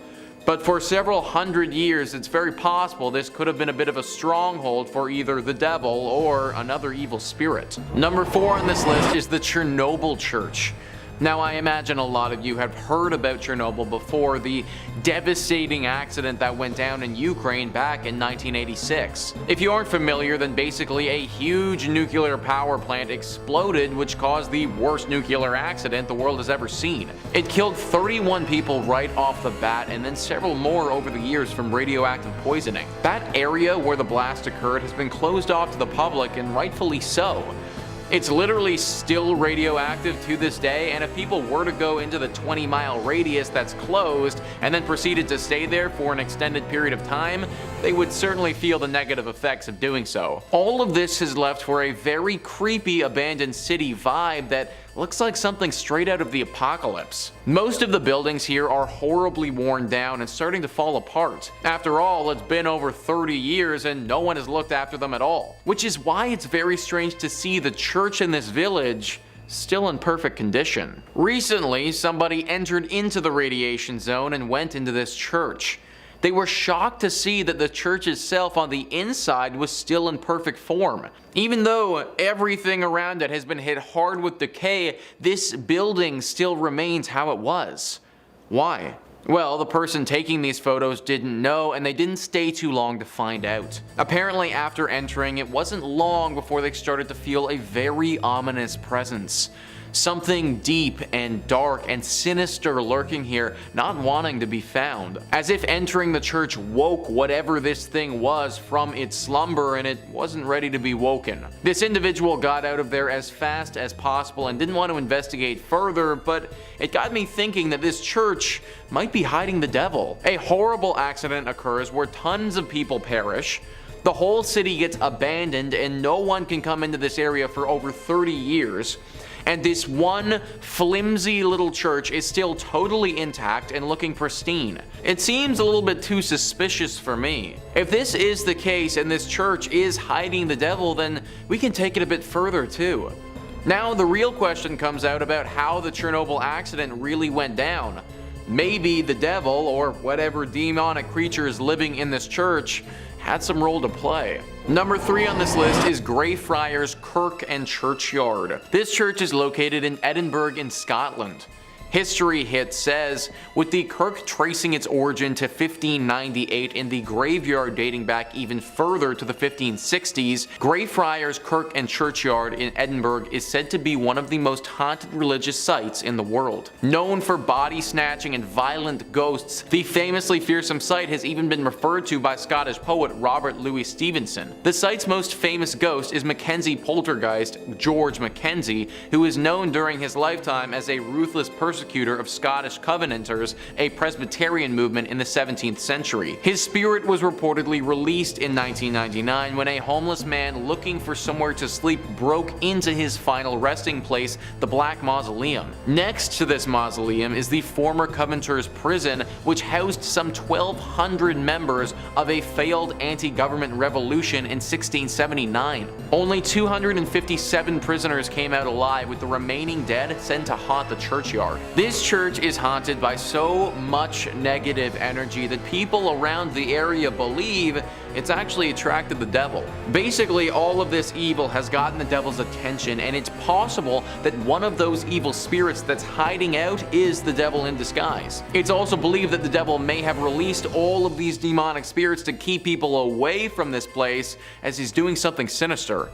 But for several hundred years, it's very possible this could have been a bit of a stronghold for either the devil or another evil spirit. Number 4 on this list is the Chernobyl Church. Now, I imagine a lot of you have heard about Chernobyl before, the devastating accident that went down in Ukraine back in 1986. If you aren't familiar, then basically a huge nuclear power plant exploded, which caused the worst nuclear accident the world has ever seen. It killed 31 people right off the bat, and then several more over the years from radioactive poisoning. That area where the blast occurred has been closed off to the public, and rightfully so. It's literally still radioactive to this day, and if people were to go into the 20-mile radius that's closed and then proceeded to stay there for an extended period of time, they would certainly feel the negative effects of doing so. All of this has left for a very creepy abandoned city vibe that looks like something straight out of the apocalypse. Most of the buildings here are horribly worn down and starting to fall apart. After all, it's been over 30 years and no one has looked after them at all. Which is why it's very strange to see the church in this village still in perfect condition. Recently, somebody entered into the radiation zone and went into this church. They were shocked to see that the church itself on the inside was still in perfect form. Even though everything around it has been hit hard with decay, this building still remains how it was. Why? Well, the person taking these photos didn't know, and they didn't stay too long to find out. Apparently, after entering, it wasn't long before they started to feel a very ominous presence. Something deep and dark and sinister lurking here, not wanting to be found. As if entering the church woke whatever this thing was from its slumber, and it wasn't ready to be woken. This individual got out of there as fast as possible and didn't want to investigate further, but it got me thinking that this church might be hiding the devil. A horrible accident occurs where tons of people perish. The whole city gets abandoned and no one can come into this area for over 30 years. And this one flimsy little church is still totally intact and looking pristine. It seems a little bit too suspicious for me. If this is the case and this church is hiding the devil, then we can take it a bit further too. Now the real question comes out about how the Chernobyl accident really went down. Maybe the devil, or whatever demonic creature is living in this church, had some role to play. Number 3 on this list is Greyfriars Kirk and Churchyard. This church is located in Edinburgh in Scotland. History Hit says, with the kirk tracing its origin to 1598 and the graveyard dating back even further to the 1560s, Greyfriars Kirk and Churchyard in Edinburgh is said to be one of the most haunted religious sites in the world. Known for body snatching and violent ghosts, the famously fearsome site has even been referred to by Scottish poet Robert Louis Stevenson. The site's most famous ghost is Mackenzie poltergeist George Mackenzie, who is known during his lifetime as a ruthless persecutor of Scottish Covenanters, a Presbyterian movement in the 17th century. His spirit was reportedly released in 1999 when a homeless man looking for somewhere to sleep broke into his final resting place, the Black Mausoleum. Next to this mausoleum is the former Covenanters prison, which housed some 1,200 members of a failed anti-government revolution in 1679. Only 257 prisoners came out alive, with the remaining dead sent to haunt the churchyard. This church is haunted by so much negative energy that people around the area believe it's actually attracted the devil. Basically, all of this evil has gotten the devil's attention, and it's possible that one of those evil spirits that's hiding out is the devil in disguise. It's also believed that the devil may have released all of these demonic spirits to keep people away from this place, as he's doing something sinister.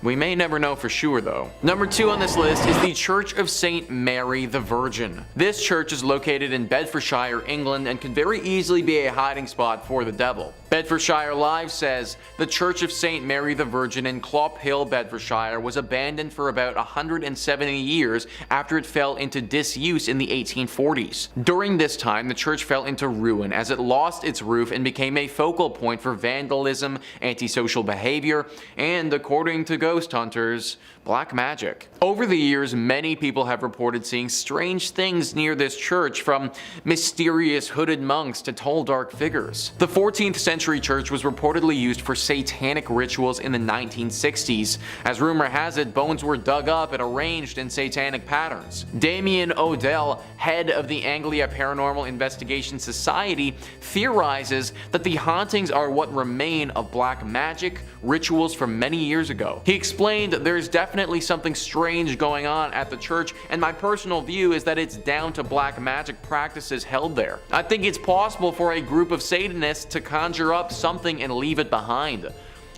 We may never know for sure though. Number 2 on this list is the Church of St. Mary the Virgin. This church is located in Bedfordshire, England, and could very easily be a hiding spot for the devil. Bedfordshire Live says, the Church of St. Mary the Virgin in Clop Hill, Bedfordshire was abandoned for about 170 years after it fell into disuse in the 1840s. During this time, the church fell into ruin as it lost its roof and became a focal point for vandalism, antisocial behavior, and according to ghosts, ghost hunters, black magic. Over the years, many people have reported seeing strange things near this church, from mysterious hooded monks to tall dark figures. The 14th century church was reportedly used for satanic rituals in the 1960s. As rumor has it, bones were dug up and arranged in satanic patterns. Damien Odell, head of the Anglia Paranormal Investigation Society, theorizes that the hauntings are what remain of black magic rituals from many years ago. He explained there's definitely something strange going on at the church, and my personal view is that it's down to black magic practices held there. I think it's possible for a group of Satanists to conjure up something and leave it behind.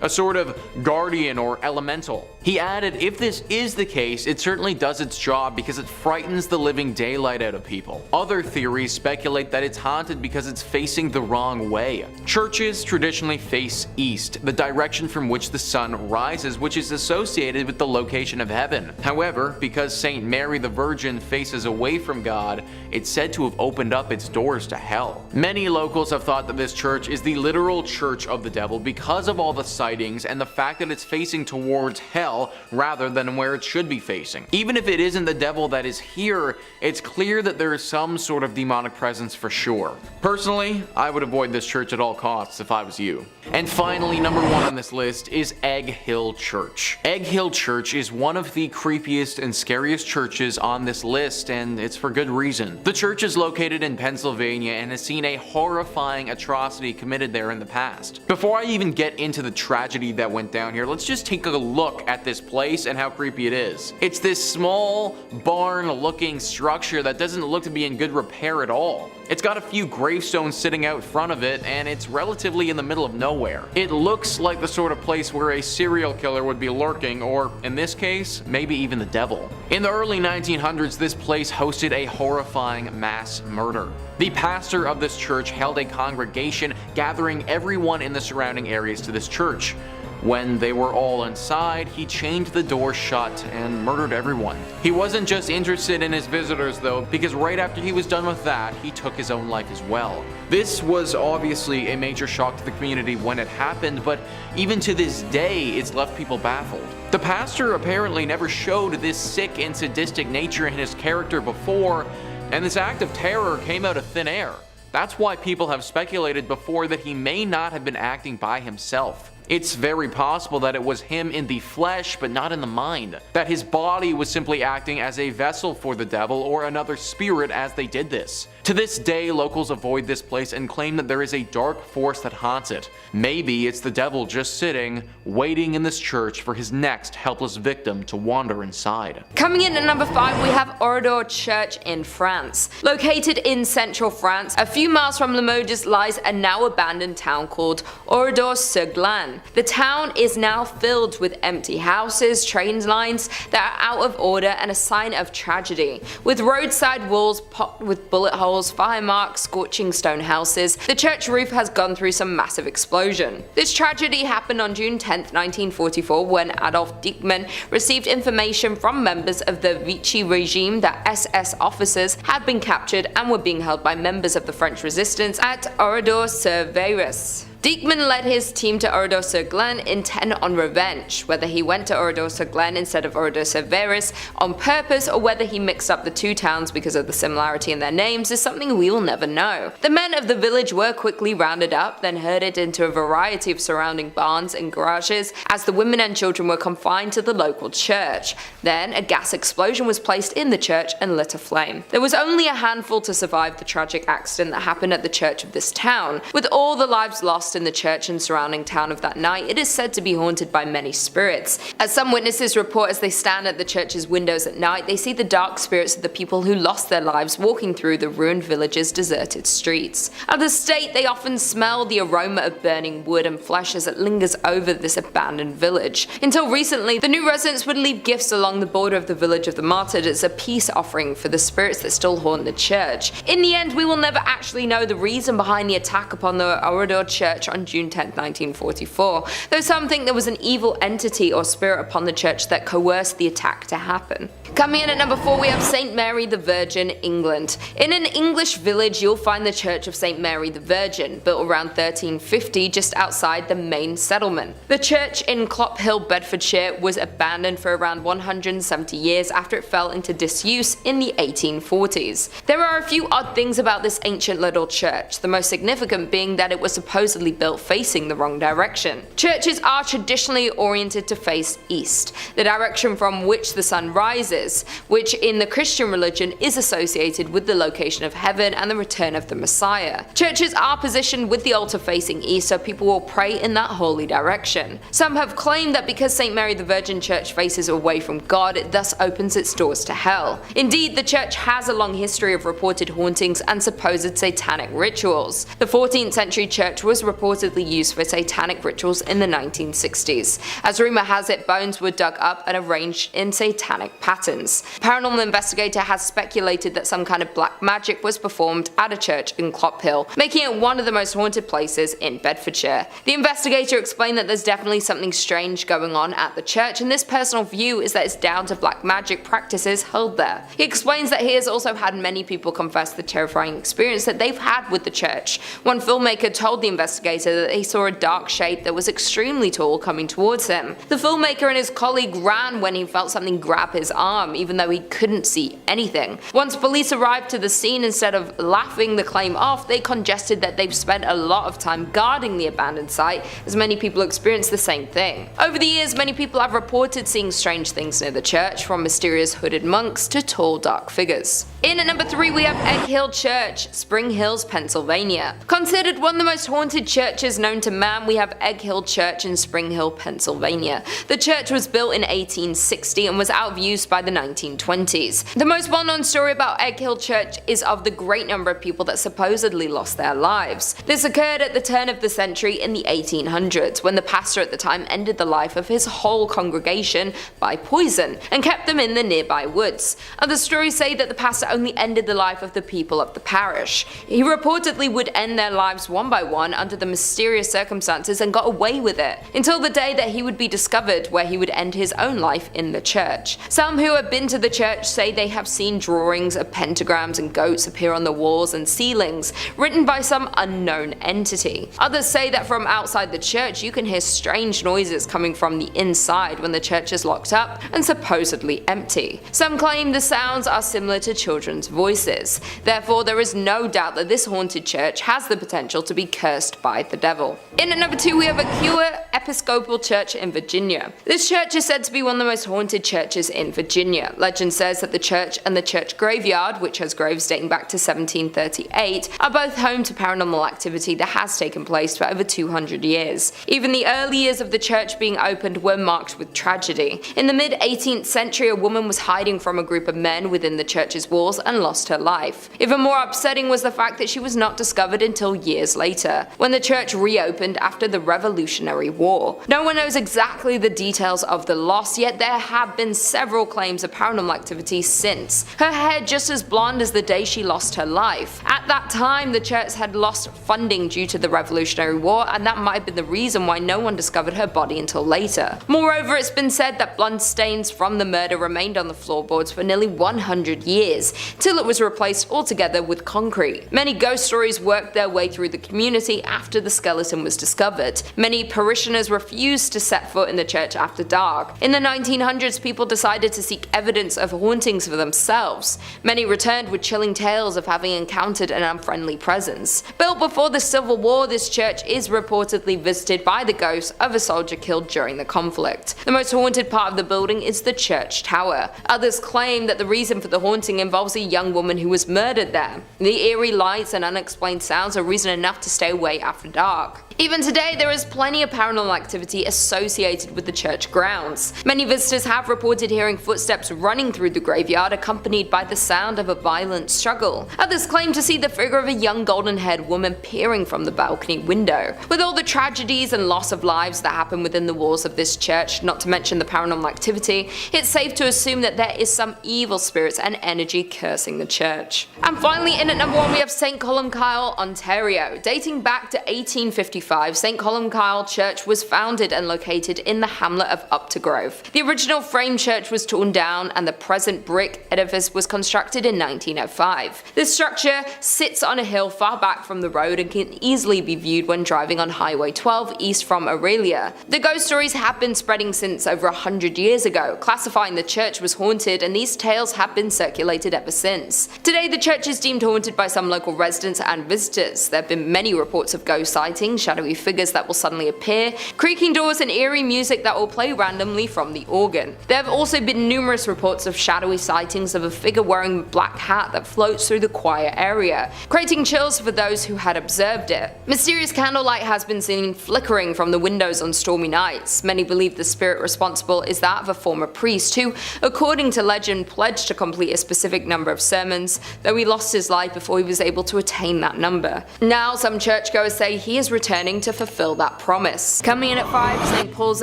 A sort of guardian or elemental. He added, if this is the case, it certainly does its job because it frightens the living daylight out of people. Other theories speculate that it's haunted because it's facing the wrong way. Churches traditionally face east, the direction from which the sun rises, which is associated with the location of heaven. However, because Saint Mary the Virgin faces away from God, it's said to have opened up its doors to hell. Many locals have thought that this church is the literal church of the devil because of all the sightings and the fact that it's facing towards hell rather than where it should be facing. Even if it isn't the devil that is here, it's clear that there is some sort of demonic presence for sure. Personally, I would avoid this church at all costs if I was you. And finally, number 1 on this list is Egg Hill Church. Egg Hill Church is one of the creepiest and scariest churches on this list, and it's for good reason. The church is located in Pennsylvania and has seen a horrifying atrocity committed there in the past. Before I even get into the tragedy that went down here, let's just take a look at this place and how creepy it is. It's this small barn looking structure that doesn't look to be in good repair at all. It's got a few gravestones sitting out front of it, and it's relatively in the middle of nowhere. It looks like the sort of place where a serial killer would be lurking, or in this case, maybe even the devil. In the early 1900s, this place hosted a horrifying mass murder. The pastor of this church held a congregation, gathering everyone in the surrounding areas to this church. When they were all inside, he chained the door shut and murdered everyone. He wasn't just interested in his visitors though, because right after he was done with that, he took his own life as well. This was obviously a major shock to the community when it happened, but even to this day, it's left people baffled. The pastor apparently never showed this sick and sadistic nature in his character before, and this act of terror came out of thin air. That's why people have speculated before that he may not have been acting by himself. It's very possible that it was him in the flesh, but not in the mind. That his body was simply acting as a vessel for the devil or another spirit as they did this. To this day, locals avoid this place and claim that there is a dark force that haunts it. Maybe it's the devil just sitting, waiting in this church for his next helpless victim to wander inside. Coming in at number 5, we have Oradour Church in France. Located in central France, a few miles from Limoges lies a now abandoned town called Oradour-sur-Glane. The town is now filled with empty houses, train lines that are out of order, and a sign of tragedy. With roadside walls pocked with bullet holes, fire marks, scorching stone houses, the church roof has gone through some massive explosion. This tragedy happened on June 10, 1944, when Adolf Diekmann received information from members of the Vichy regime that SS officers had been captured and were being held by members of the French resistance at Oradour-sur-Varès. Diekmann led his team to Oradour-sur-Glane intent on revenge. Whether he went to Oradour-sur-Glane instead of Oradour-sur-Varès on purpose, or whether he mixed up the two towns because of the similarity in their names, is something we will never know. The men of the village were quickly rounded up, then herded into a variety of surrounding barns and garages, as the women and children were confined to the local church. Then a gas explosion was placed in the church and lit aflame. There was only a handful to survive the tragic accident that happened at the church of this town. With all the lives lost in the church and surrounding town of that night, it is said to be haunted by many spirits. As some witnesses report, as they stand at the church's windows at night, they see the dark spirits of the people who lost their lives walking through the ruined village's deserted streets. At the state, they often smell the aroma of burning wood and flesh as it lingers over this abandoned village. Until recently, the new residents would leave gifts along the border of the village of the martyred as a peace offering for the spirits that still haunt the church. In the end, we will never actually know the reason behind the attack upon the Oradour church, church on June 10, 1944, though some think there was an evil entity or spirit upon the church that coerced the attack to happen. Coming in at number 4, we have St. Mary the Virgin, England. In an English village, you'll find the Church of St. Mary the Virgin, built around 1350 just outside the main settlement. The church in Clophill, Bedfordshire was abandoned for around 170 years after it fell into disuse in the 1840s. There are a few odd things about this ancient little church, the most significant being that it was supposedly built facing the wrong direction. Churches are traditionally oriented to face east, the direction from which the sun rises, which in the Christian religion is associated with the location of heaven and the return of the Messiah. Churches are positioned with the altar facing east, so people will pray in that holy direction. Some have claimed that because St. Mary the Virgin Church faces away from God, it thus opens its doors to hell. Indeed, the church has a long history of reported hauntings and supposed satanic rituals. The 14th century church was reportedly used for satanic rituals in the 1960s. As rumor has it, bones were dug up and arranged in satanic patterns. Paranormal investigator has speculated that some kind of black magic was performed at a church in Clophill, making it one of the most haunted places in Bedfordshire. The investigator explained that there's definitely something strange going on at the church, and this personal view is that it's down to black magic practices held there. He explains that he has also had many people confess the terrifying experience that they've had with the church. One filmmaker told the investigator that he saw a dark shape that was extremely tall coming towards him. The filmmaker and his colleague ran when he felt something grab his arm, even though he couldn't see anything. Once police arrived to the scene, instead of laughing the claim off, they congested that they've spent a lot of time guarding the abandoned site, as many people experienced the same thing. Over the years, many people have reported seeing strange things near the church, from mysterious hooded monks to tall dark figures. In at number 3, we have Egg Hill Church, Spring Hills, Pennsylvania. Considered one of the most haunted churches known to man, we have Egg Hill Church in Spring Hill, Pennsylvania. The church was built in 1860 and was out of use by the 1920s. The most well-known story about Egg Hill Church is of the great number of people that supposedly lost their lives. This occurred at the turn of the century in the 1800s, when the pastor at the time ended the life of his whole congregation by poison and kept them in the nearby woods. Other stories say that the pastor only ended the life of the people of the parish. He reportedly would end their lives one by one under the mysterious circumstances and got away with it, until the day that he would be discovered, where he would end his own life in the church. Some who have been to the church say they have seen drawings of pentagrams and goats appear on the walls and ceilings, written by some unknown entity. Others say that from outside the church you can hear strange noises coming from the inside when the church is locked up and supposedly empty. Some claim the sounds are similar to children's voices. Therefore, there is no doubt that this haunted church has the potential to be cursed by the devil. In at number 2, we have a Episcopal Church in Virginia. This church is said to be one of the most haunted churches in Virginia. Legend says that the church and the church graveyard, which has graves dating back to 1738, are both home to paranormal activity that has taken place for over 200 years. Even the early years of the church being opened were marked with tragedy. In the mid-18th century, a woman was hiding from a group of men within the church's walls and lost her life. Even more upsetting was the fact that she was not discovered until years later, when the church reopened after the Revolutionary War. No one knows exactly the details of the loss, yet there have been several claims of paranormal activity since. Her hair just as blonde as the day she lost her life. At that time, the church had lost funding due to the Revolutionary War, and that might have been the reason why no one discovered her body until later. Moreover, it's been said that blood stains from the murder remained on the floorboards for nearly 100 years, till it was replaced altogether with concrete. Many ghost stories worked their way through the community after the skeleton was discovered. Many parishioners refused to set foot in the church after dark. In the 1900s, people decided to seek evidence of hauntings for themselves. Many returned with chilling tales of having encountered an unfriendly presence. Built before the Civil War, this church is reportedly visited by the ghost of a soldier killed during the conflict. The most haunted part of the building is the church tower. Others claim that the reason for the haunting involves a young woman who was murdered there. The eerie lights and unexplained sounds are reason enough to stay away after dark. Even today, there is plenty of paranormal activity associated with the church grounds. Many visitors have reported hearing footsteps running through the graveyard, accompanied by the sound of a violent struggle. Others claim to see the figure of a young golden-haired woman peering from the balcony window. With all the tragedies and loss of lives that happen within the walls of this church, not to mention the paranormal activity, it's safe to assume that there is some evil spirits and energy cursing the church. And finally, in at number 1, we have St. Columcille, Ontario. Dating back to 1854, 1845, St. Columcille Church was founded and located in the hamlet of Uptergrove. The original frame church was torn down and the present brick edifice was constructed in 1905. This structure sits on a hill far back from the road and can easily be viewed when driving on Highway 12 east from Aurelia. The ghost stories have been spreading since over 100 years ago, classifying the church was haunted, and these tales have been circulated ever since. Today the church is deemed haunted by some local residents and visitors. There have been many reports of ghost sightings, shadowy figures that will suddenly appear, creaking doors and eerie music that will play randomly from the organ. There have also been numerous reports of shadowy sightings of a figure wearing a black hat that floats through the choir area, creating chills for those who had observed it. Mysterious candlelight has been seen flickering from the windows on stormy nights. Many believe the spirit responsible is that of a former priest who, according to legend, pledged to complete a specific number of sermons, though he lost his life before he was able to attain that number. Now some churchgoers say he is returning to fulfill that promise. Coming in at 5, St. Paul's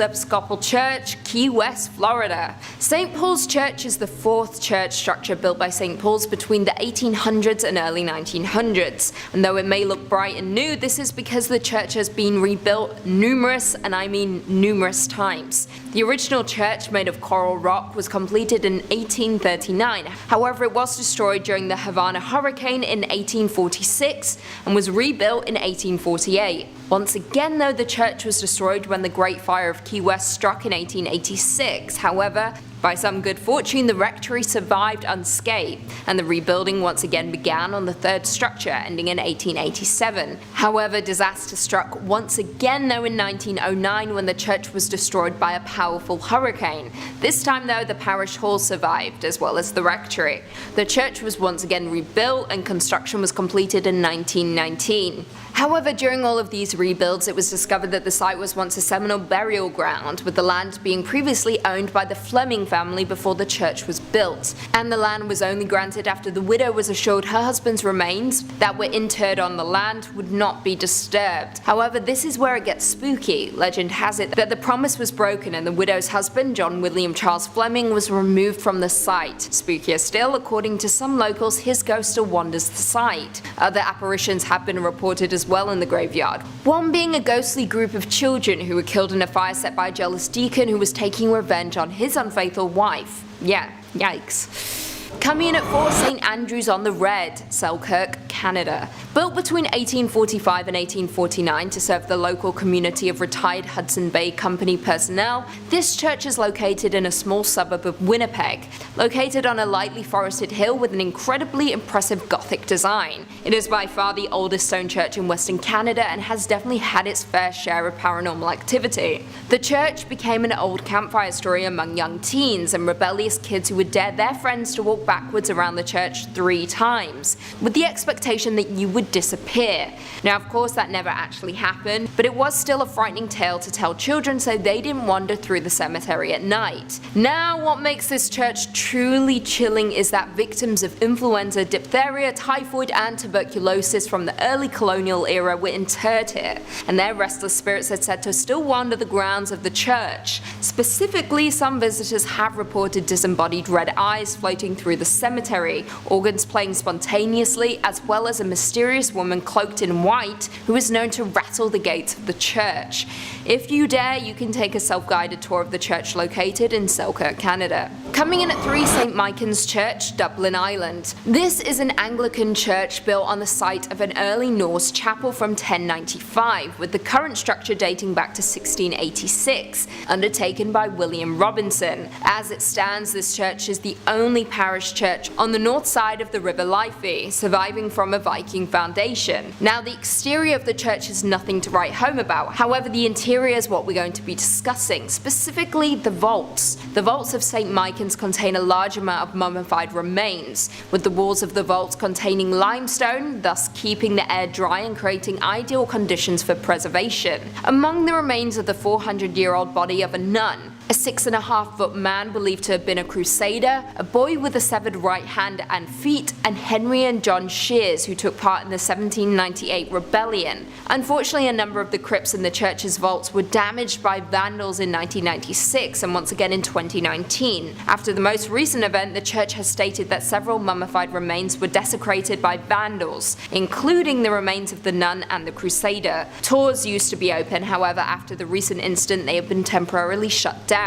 Episcopal Church, Key West, Florida. St. Paul's Church is the fourth church structure built by St. Paul's between the 1800s and early 1900s. And though it may look bright and new, this is because the church has been rebuilt numerous, and I mean numerous times. The original church, made of coral rock, was completed in 1839. However, it was destroyed during the Havana hurricane in 1846 and was rebuilt in 1848. Once again though, the church was destroyed when the Great Fire of Key West struck in 1886. However, by some good fortune, the rectory survived unscathed, and the rebuilding once again began on the third structure, ending in 1887. However, disaster struck once again though in 1909 when the church was destroyed by a powerful hurricane. This time though, the parish hall survived, as well as the rectory. The church was once again rebuilt and construction was completed in 1919. However, during all of these rebuilds, it was discovered that the site was once a Seminole burial ground, with the land being previously owned by the Fleming family before the church was built, and the land was only granted after the widow was assured her husband's remains that were interred on the land would not be disturbed. However, this is where it gets spooky. Legend has it that the promise was broken and the widow's husband, John William Charles Fleming, was removed from the site. Spookier still, according to some locals, his ghost still wanders the site. Other apparitions have been reported as well in the graveyard, one being a ghostly group of children who were killed in a fire set by a jealous deacon who was taking revenge on his unfaithful wife. Yeah, yikes. Coming in at 4, St. Andrew's on the Red, Selkirk, Canada. Built between 1845 and 1849 to serve the local community of retired Hudson Bay Company personnel, this church is located in a small suburb of Winnipeg, located on a lightly forested hill with an incredibly impressive Gothic design. It is by far the oldest stone church in Western Canada and has definitely had its fair share of paranormal activity. The church became an old campfire story among young teens and rebellious kids who would dare their friends to walk backwards around the church 3 times, with the expectation that you would disappear. Now of course that never actually happened, but it was still a frightening tale to tell children so they didn't wander through the cemetery at night. Now what makes this church truly chilling is that victims of influenza, diphtheria, typhoid and tuberculosis from the early colonial era were interred here, and their restless spirits are said to still wander the grounds of the church. Specifically, some visitors have reported disembodied red eyes floating through the cemetery, organs playing spontaneously, as well as a mysterious woman cloaked in white who is known to rattle the gates of the church. If you dare, you can take a self-guided tour of the church located in Selkirk, Canada. Coming in at 3, St. Michan's Church, Dublin, Ireland. This is an Anglican church built on the site of an early Norse chapel from 1095, with the current structure dating back to 1686, undertaken by William Robinson. As it stands, this church is the only parish church on the north side of the River Liffey, surviving from a Viking foundation. Now the exterior of the church is nothing to write home about, however the interior is what we're going to be discussing, specifically the vaults. The vaults of St. Michan's contain a large amount of mummified remains, with the walls of the vaults containing limestone, thus keeping the air dry and creating ideal conditions for preservation. Among the remains of the 400-year-old body of a nun, a 6.5-foot man believed to have been a crusader, a boy with a severed right hand and feet, and Henry and John Shears, who took part in the 1798 rebellion. Unfortunately, a number of the crypts in the church's vaults were damaged by vandals in 1996 and once again in 2019. After the most recent event, the church has stated that several mummified remains were desecrated by vandals, including the remains of the nun and the crusader. Tours used to be open, however, after the recent incident they have been temporarily shut down.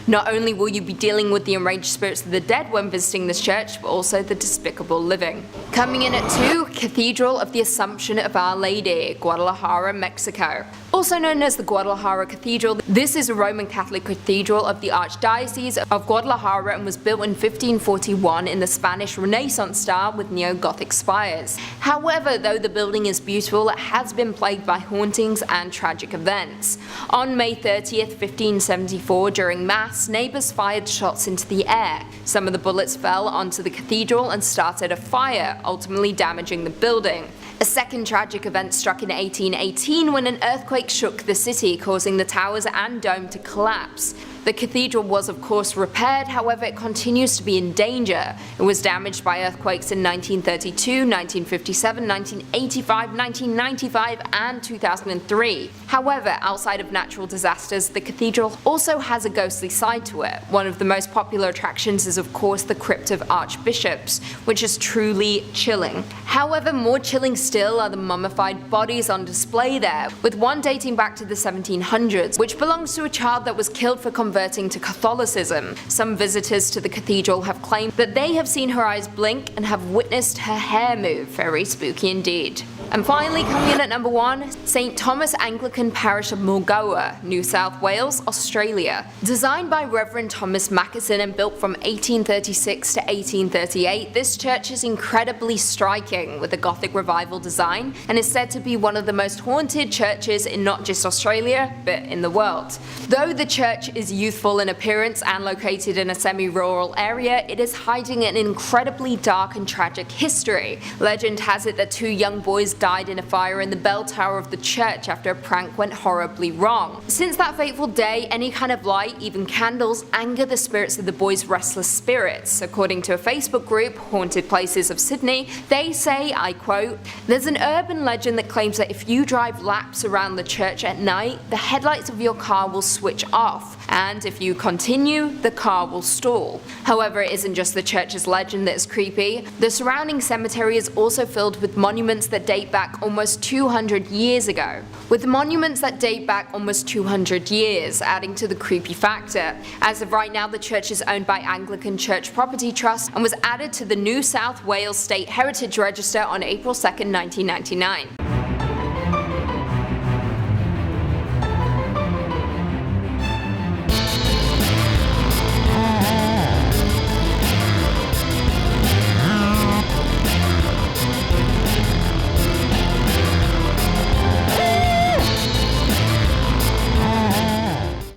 Not only will you be dealing with the enraged spirits of the dead when visiting this church, but also the despicable living. Coming in at 2, Cathedral of the Assumption of Our Lady, Guadalajara, Mexico. Also known as the Guadalajara Cathedral, this is a Roman Catholic cathedral of the Archdiocese of Guadalajara and was built in 1541 in the Spanish Renaissance style with neo-Gothic spires. However, though the building is beautiful, it has been plagued by hauntings and tragic events. On May 30th, 1574, during Mass, neighbours fired shots into the air. Some of the bullets fell onto the cathedral and started a fire, ultimately damaging the building. A second tragic event struck in 1818 when an earthquake shook the city, causing the towers and dome to collapse. The cathedral was of course repaired, however it continues to be in danger. It was damaged by earthquakes in 1932, 1957, 1985, 1995 and 2003. However, outside of natural disasters, the cathedral also has a ghostly side to it. One of the most popular attractions is of course the Crypt of Archbishops, which is truly chilling. However, more chilling still are the mummified bodies on display there, with one dating back to the 1700s, which belongs to a child that was killed for converting to Catholicism. Some visitors to the cathedral have claimed that they have seen her eyes blink and have witnessed her hair move. Very spooky indeed. And finally, coming in at number 1, St. Thomas Anglican Parish of Mulgoa, New South Wales, Australia. Designed by Reverend Thomas Mackison and built from 1836 to 1838, this church is incredibly striking with a Gothic revival design and is said to be one of the most haunted churches in not just Australia, but in the world. Though the church is youthful in appearance and located in a semi-rural area, it is hiding an incredibly dark and tragic history. Legend has it that 2 young boys died in a fire in the bell tower of the church after a prank went horribly wrong. Since that fateful day, any kind of light, even candles, anger the spirits of the boys' restless spirits. According to a Facebook group, Haunted Places of Sydney, they say, I quote, "There's an urban legend that claims that if you drive laps around the church at night, the headlights of your car will switch off, and if you continue, the car will stall." However, it isn't just the church's legend that is creepy. The surrounding cemetery is also filled with monuments that date back almost 200 years ago. With monuments that date back almost 200 years, adding to the creepy factor. As of right now, the church is owned by Anglican Church Property Trust and was added to the New South Wales State Heritage Register on April 2nd, 1999.